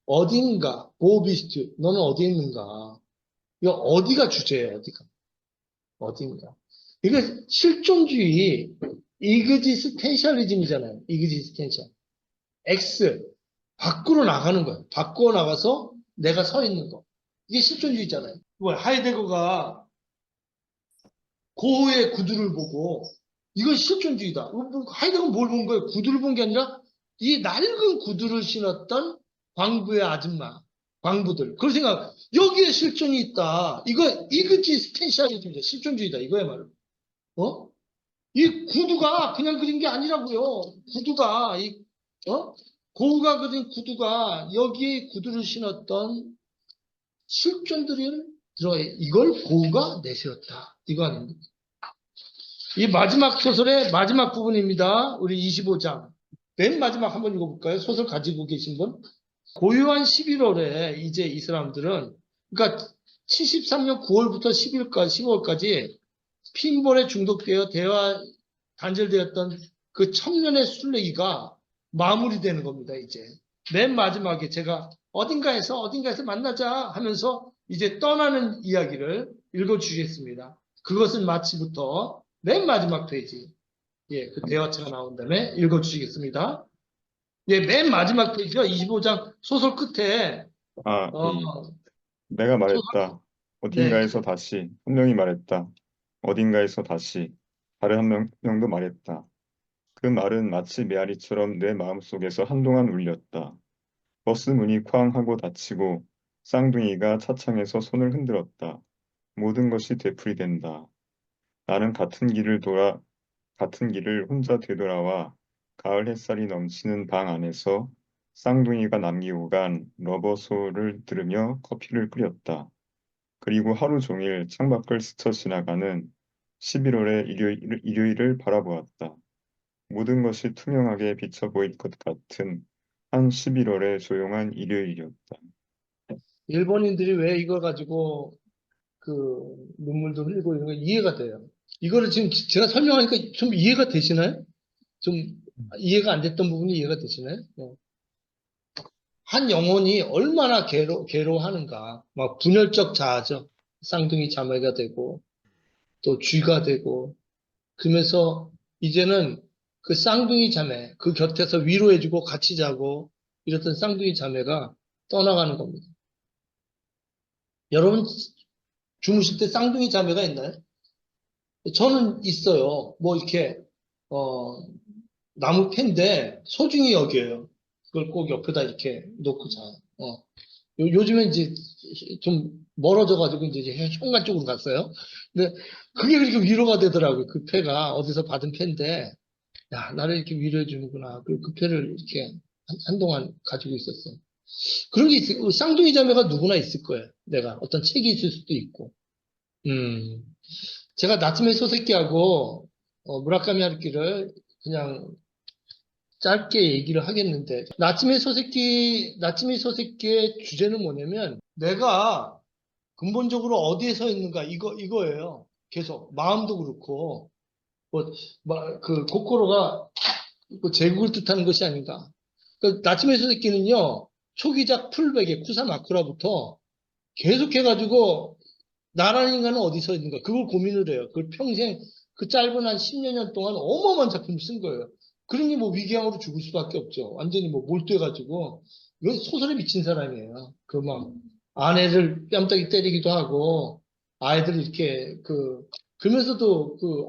어딘가, 보비스트, 너는 어디 있는가? 이거 어디가 주제예요, 어디가? 어딘가. 이거 실존주의, 이그지스텐셜리즘이잖아요. 이그지스텐셜. X, 밖으로 나가는 거예요. 밖으로 나가서 내가 서 있는 거. 이게 실존주의잖아요. 하이데거가 고흐의 구두를 보고 이건 실존주의다. 하이데거는 뭘 본 거예요? 구두를 본 게 아니라 이 낡은 구두를 신었던 광부의 아줌마, 광부들. 그걸 생각, 여기에 실존이 있다. 이거 익지스텐셜리즘이다. 실존주의다. 이거야말로. 이 구두가 그냥 그린 게 아니라고요. 구두가, 고흐가 그린 구두가 여기에 구두를 신었던 실존들이 들어요. 이걸 고흐가 내세웠다. 이거 아닙니까? 이 마지막 소설의 마지막 부분입니다. 우리 25장. 맨 마지막 한번 읽어볼까요? 소설 가지고 계신 분? 고요한 11월에 이제 이 사람들은, 그러니까 73년 9월부터 10월까지 핀볼에 중독되어 대화 단절되었던 그 청년의 순례기가 마무리되는 겁니다, 이제. 맨 마지막에 제가 어딘가에서 만나자 하면서 이제 떠나는 이야기를 읽어주시겠습니다. 그것은 마치부터 맨 마지막 페이지. 예, 그 대화체가 나온 다음에 읽어주시겠습니다. 예, 맨 마지막 페이지가 25장 소설 끝에, 내가 말했다. 어딘가에서 다시 한 명이 말했다. 어딘가에서 다시 다른 한 명도 말했다. 그 말은 마치 메아리처럼 내 마음속에서 한동안 울렸다. 버스 문이 쾅 하고 닫히고 쌍둥이가 차창에서 손을 흔들었다. 모든 것이 되풀이된다. 나는 같은 길을 혼자 되돌아와 가을 햇살이 넘치는 방 안에서 쌍둥이가 남기고 간 러버소를 들으며 커피를 끓였다. 그리고 하루 종일 창밖을 스쳐 지나가는 11월의 일요일을 바라보았다. 모든 것이 투명하게 비쳐 보일 것 같은 한 11월의 조용한 일요일이었다. 일본인들이 왜 이걸 가지고 그 눈물도 흘리고 이런 거 이해가 돼요. 이거를 지금 제가 설명하니까 좀 이해가 되시나요? 좀 이해가 안 됐던 부분이 이해가 되시나요? 한 영혼이 얼마나 괴로워하는가. 막 분열적 자아죠. 쌍둥이 자매가 되고 또 쥐가 되고 그러면서 이제는 그 쌍둥이 자매 그 곁에서 위로해주고 같이 자고 이랬던 쌍둥이 자매가 떠나가는 겁니다. 여러분 주무실 때 쌍둥이 자매가 있나요? 저는 있어요. 뭐 이렇게 나무 펜데 소중히 여겨요. 그걸 꼭 옆에다 이렇게 놓고 자요. 요즘엔 이제 좀 멀어져가지고 이제 현관 쪽으로 갔어요. 근데 그게 그렇게 위로가 되더라고요. 그 패가 어디서 받은 패인데, 야, 나를 이렇게 위로해 주는구나. 그 패를 이렇게 한동안 가지고 있었어요. 그런 게 있어요. 쌍둥이 자매가 누구나 있을 거예요. 내가 어떤 책이 있을 수도 있고. 제가 나츠메 소세키하고 무라카미 하루키를 그냥 짧게 얘기를 하겠는데, 나츠메 소세키의 주제는 뭐냐면, 내가 근본적으로 어디에 서 있는가, 이거예요. 계속. 마음도 그렇고, 그, 코코로가 제국을 뜻하는 것이 아닌가. 그 나츠메 소세키는요, 초기작 풀베개, 쿠사마쿠라부터 계속해가지고, 나라는 인간은 어디 서 있는가, 그걸 고민을 해요. 그걸 평생, 그 짧은 한 10여 년 동안 어마어마한 작품을 쓴 거예요. 그러니 뭐 위궤양으로 죽을 수밖에 없죠. 완전히 뭐 몰두해가지고. 이건 소설에 미친 사람이에요. 그 막, 아내를 뺨따기 때리기도 하고, 아이들 이렇게 그러면서도 그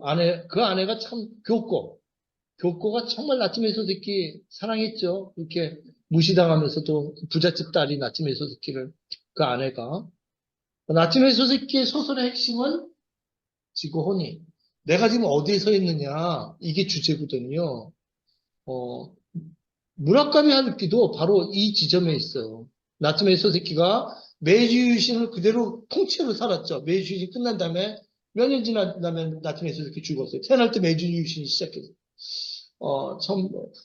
아내가 참 교코가 정말 나츠메 소세키 사랑했죠. 이렇게 무시당하면서도 부잣집 딸이 나츠메 소세키를, 그 아내가. 나츠메 소세키의 소설의 핵심은 지고혼이. 내가 지금 어디에 서 있느냐, 이게 주제거든요. 무라카미 하루키도 바로 이 지점에 있어요. 나츠메 소세키가 메이지 유신을 그대로 통째로 살았죠. 메이지 유신 끝난 다음에 몇 년 지나면 나츠메 소세키 죽었어요. 태어날 때 메이지 유신이 시작했어요.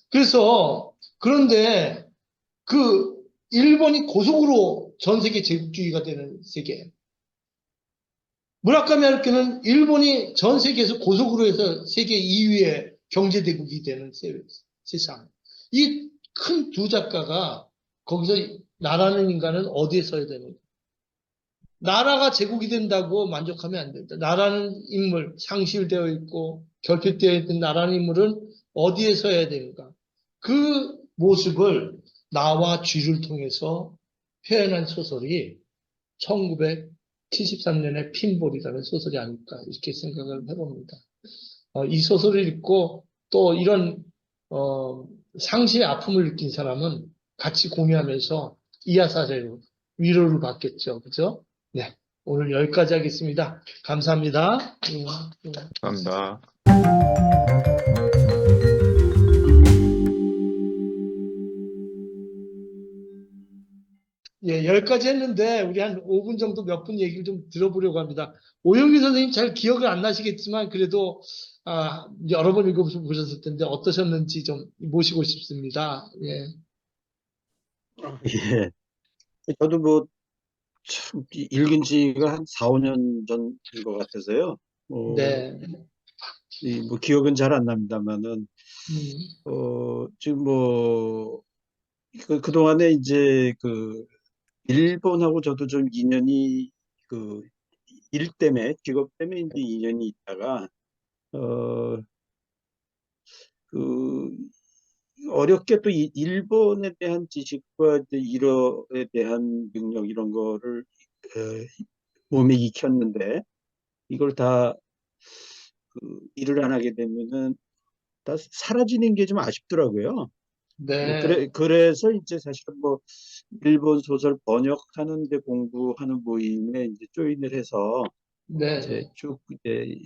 그래서 그런데 그 일본이 고속으로 전 세계 제국주의가 되는 세계. 무라카미 하루키는 일본이 전 세계에서 고속으로 해서 세계 2위의 경제대국이 되는 세상. 이 큰 두 작가가 거기서 나라는 인간은 어디에 서야 되는가. 나라가 제국이 된다고 만족하면 안 된다. 나라는 인물, 상실되어 있고 결핍되어 있는 나라는 인물은 어디에 서야 되는가. 그 모습을 나와 쥐를 통해서 표현한 소설이 1973년의 핀볼이라는 소설이 아닐까 이렇게 생각을 해봅니다. 이 소설을 읽고 또 이런 상실의 아픔을 느낀 사람은 같이 공유하면서 이야사례로 위로를 받겠죠. 그죠? 네. 오늘 여기까지 하겠습니다. 감사합니다. 감사합니다. 예, 여기까지 했는데 우리 한 5분 정도 몇 분 얘기를 좀 들어보려고 합니다. 오영규 선생님 잘 기억을 안 나시겠지만 그래도 여러 번 읽어보셨을 텐데 어떠셨는지 좀 모시고 싶습니다. 예. 예. 저도 뭐, 참, 읽은 지가 한 4, 5년 전인 것 같아서요. 네. 뭐, 기억은 잘 안 납니다만은, 지금 뭐, 그동안에 이제 일본하고 저도 좀 인연이, 일 때문에, 직업 때문에 이제 인연이 있다가, 어렵게 또 일본에 대한 지식과 이제 일어에 대한 능력 이런 거를 몸에 익혔는데 이걸 다 일을 안 하게 되면은 다 사라지는 게 좀 아쉽더라고요. 네. 그래서 이제 사실은 뭐 일본 소설 번역하는 데 공부하는 모임에 이제 조인을 해서 네. 이제 쭉 이제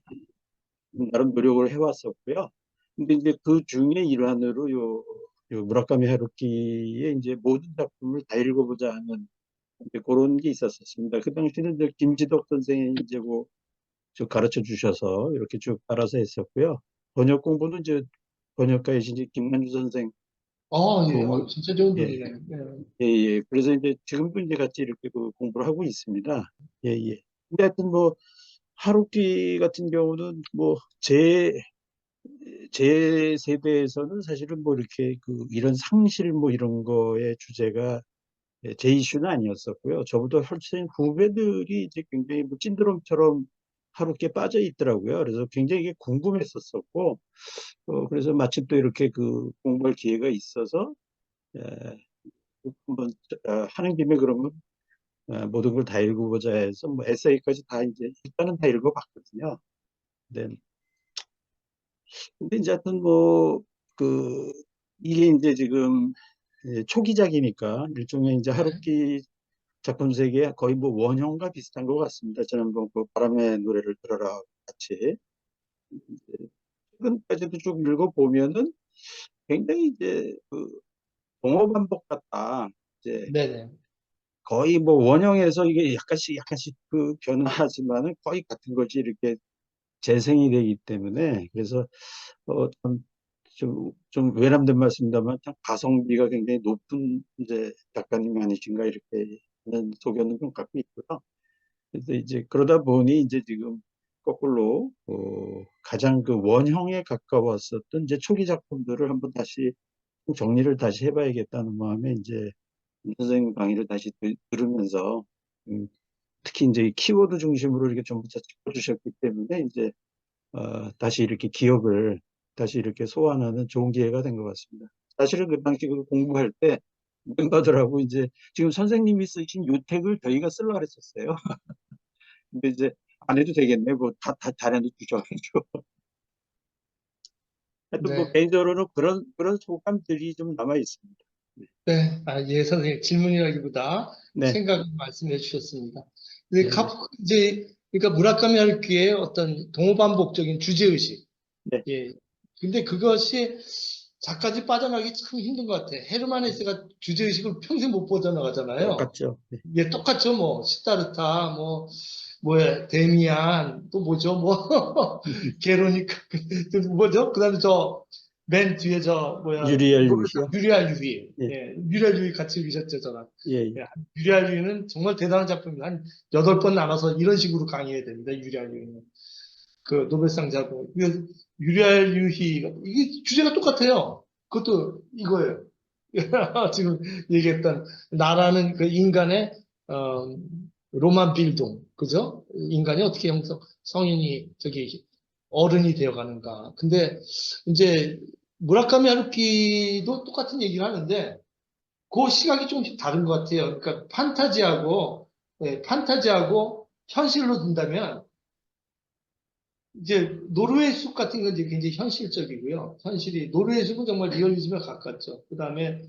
나름 노력을 해왔었고요. 근데 이제 그 중에 일환으로 요 무라카미 하루키의 이제 모든 작품을 다 읽어보자 하는 이제 그런 게 있었습니다. 그 당시에는 이제 김지덕 선생이 이제 저 가르쳐 주셔서 이렇게 쭉 따라서 했었고요. 번역 공부는 이제 번역가이신 이제 김만주 선생 예. 진짜 좋은 예, 분이네. 예. 그래서 이제 지금도 이제 같이 이렇게 공부를 하고 있습니다. 예. 근데 하여튼 뭐 하루키 같은 경우는 뭐 제 세대에서는 사실은 뭐 이렇게 이런 상실 뭐 이런 거의 주제가 제 이슈는 아니었었고요. 저보다 훨씬 후배들이 이제 굉장히 뭐 찐드럼처럼 하루께 빠져 있더라고요. 그래서 굉장히 이게 궁금했었었고, 그래서 마침 또 이렇게 공부할 기회가 있어서, 한번 하는 김에 그러면 모든 걸 다 읽어보자 해서 뭐 에세이까지 다 이제 일단은 다 읽어봤거든요. 근데 이제 하여튼 이게 이제 지금 초기작이니까 일종의 이제 하루키 작품 세계에 거의 뭐 원형과 비슷한 것 같습니다. 지난번 바람의 노래를 들어라 같이. 최근까지도 쭉 읽어보면은 굉장히 이제 동어 반복 같다. 이제 네네. 거의 뭐 원형에서 이게 약간씩 변화하지만은 거의 같은 것이 이렇게 재생이 되기 때문에 그래서 좀 외람된 말씀입니다만 참 가성비가 굉장히 높은 이제 작가님이 아니신가 이렇게 하는 소견은 좀 갖고 있고요. 그래서 이제 그러다 보니 이제 지금 거꾸로 가장 원형에 가까웠었던 이제 초기 작품들을 한번 다시 정리를 다시 해봐야겠다는 마음에 이제 선생님 강의를 다시 들으면서 특히 이제 키워드 중심으로 이렇게 전부 다 짚어주셨기 때문에 이제 다시 이렇게 기억을 다시 이렇게 소환하는 좋은 기회가 된 것 같습니다. 사실은 그 당시 공부할 때 멤버들하고 이제 지금 선생님이 쓰신 요 책을 저희가 쓰려고 했었어요. 근데 이제 안 해도 되겠네. 뭐 다 잘해도 주셔가지고. 하여튼 뭐 개인적으로는 그런 소감들이 좀 남아 있습니다. 네. 예, 선생님. 질문이라기보다 생각을 말씀해 주셨습니다. 근데 이제, 그러니까 무라카미 하루키의 어떤 동호반복적인 주제의식. 예. 근데 그것이 작가들이 빠져나가기 참 힘든 것 같아. 헤르만 헤세가 주제의식을 평생 못 빠져나가잖아요. 똑같죠. 예, 똑같죠. 뭐, 시타르타, 뭐야, 데미안, 또 뭐죠, 게로니카, 뭐죠? 그 다음에 맨 뒤에 유리알 유이요? 유리알 유이. 예, 유리알 유이 같이 읽으셨죠, 저랑. 예. 유리알 유이는 정말 대단한 작품입니다. 한 8번 나눠서 이런 식으로 강의해야 됩니다, 유리알 유이는. 노벨상자고. 유리알 유이가, 이게 주제가 똑같아요. 그것도 이거예요. 지금 얘기했던, 나라는 그 인간의, 로만 빌동, 그죠? 인간이 어떻게 성인이, 어른이 되어가는가. 근데, 이제, 무라카미 하루키도 똑같은 얘기를 하는데, 그 시각이 조금씩 다른 것 같아요. 그러니까 판타지하고 현실로 둔다면 이제 노르웨이 숲 같은 건 이제 굉장히 현실적이고요. 노르웨이 숲은 정말 리얼리즘에 가깝죠. 그다음에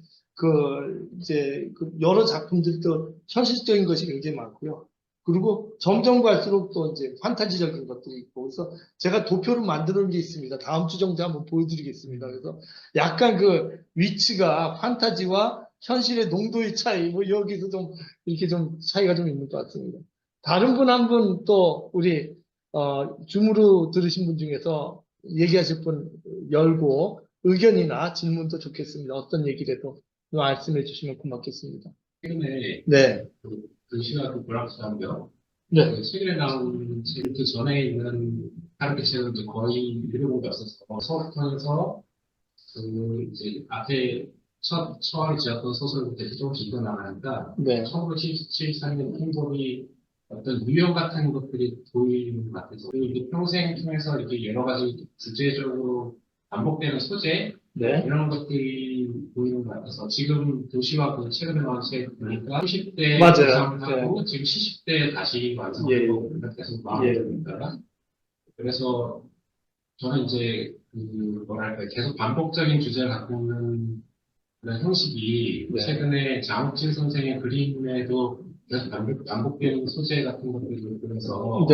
이제 여러 작품들이 또 현실적인 것이 굉장히 많고요. 그리고 점점 갈수록 또 이제 판타지적인 것들이 있고, 그래서 제가 도표를 만들어 놓은 게 있습니다. 다음 주 정도에 한번 보여드리겠습니다. 그래서 약간 위치가 판타지와 현실의 농도의 차이, 뭐 여기서 좀 이렇게 좀 차이가 좀 있는 것 같습니다. 다른 분 한 분 또 우리 줌으로 들으신 분 중에서 얘기하실 분 열고 의견이나 질문도 좋겠습니다. 어떤 얘기를 해도 말씀해 주시면 고맙겠습니다. 최근에 네. 글씨와 불확실한데요. 네. 최근에 나온 책, 그 전에 있는 다른 책은 이제 거의 읽어본 게 없어서 서부터에서 이제 앞에 처음에 지었던 소설부터 조금씩 읽어나가니까 네. 1974년 행복이 어떤 유형 같은 것들이 보이는 것 같아서 그리고 평생 통해서 이렇게 여러 가지 주제적으로 반복되는 소재 네. 이런 것들이 보이는 것 같아서 지금 도시와 그 최근에 나온 책 보니까 30대 맞아요. 완성하고 지금 70대 다시 완성하고 계속 마음이 듭니다. 그래서 저는 이제 뭐랄까 계속 반복적인 주제를 갖고 있는 그런 형식이 최근에 장욱진 선생의 그림에도 계속 반복되는 소재 같은 것들을 보면서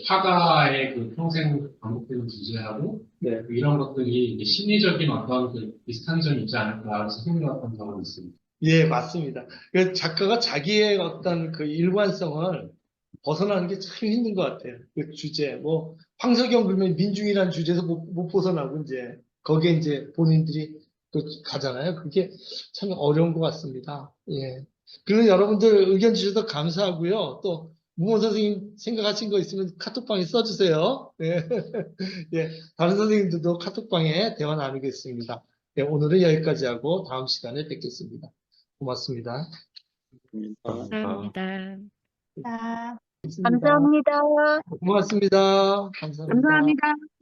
화가의 평생 반복되는 주제하고 이런 것들이 이제 심리적인 어떤 비슷한 점이 있지 않을까 해서 흥미로웠던 경험이 있습니다. 예, 맞습니다. 작가가 자기의 어떤 일관성을 벗어나는 게 참 힘든 것 같아요. 주제, 황석영 그러면 민중이라는 주제에서 못 벗어나고 거기에 이제 본인들이 또 가잖아요. 그게 참 어려운 것 같습니다. 예. 그리고 여러분들 의견 주셔서 감사하고요. 또 무원 선생님 생각하신 거 있으면 카톡방에 써주세요. 예. 예. 다른 선생님들도 카톡방에 대화 나누겠습니다. 예, 오늘은 여기까지 하고 다음 시간에 뵙겠습니다. 고맙습니다. 감사합니다. 감사합니다. 고맙습니다. 감사합니다. 감사합니다.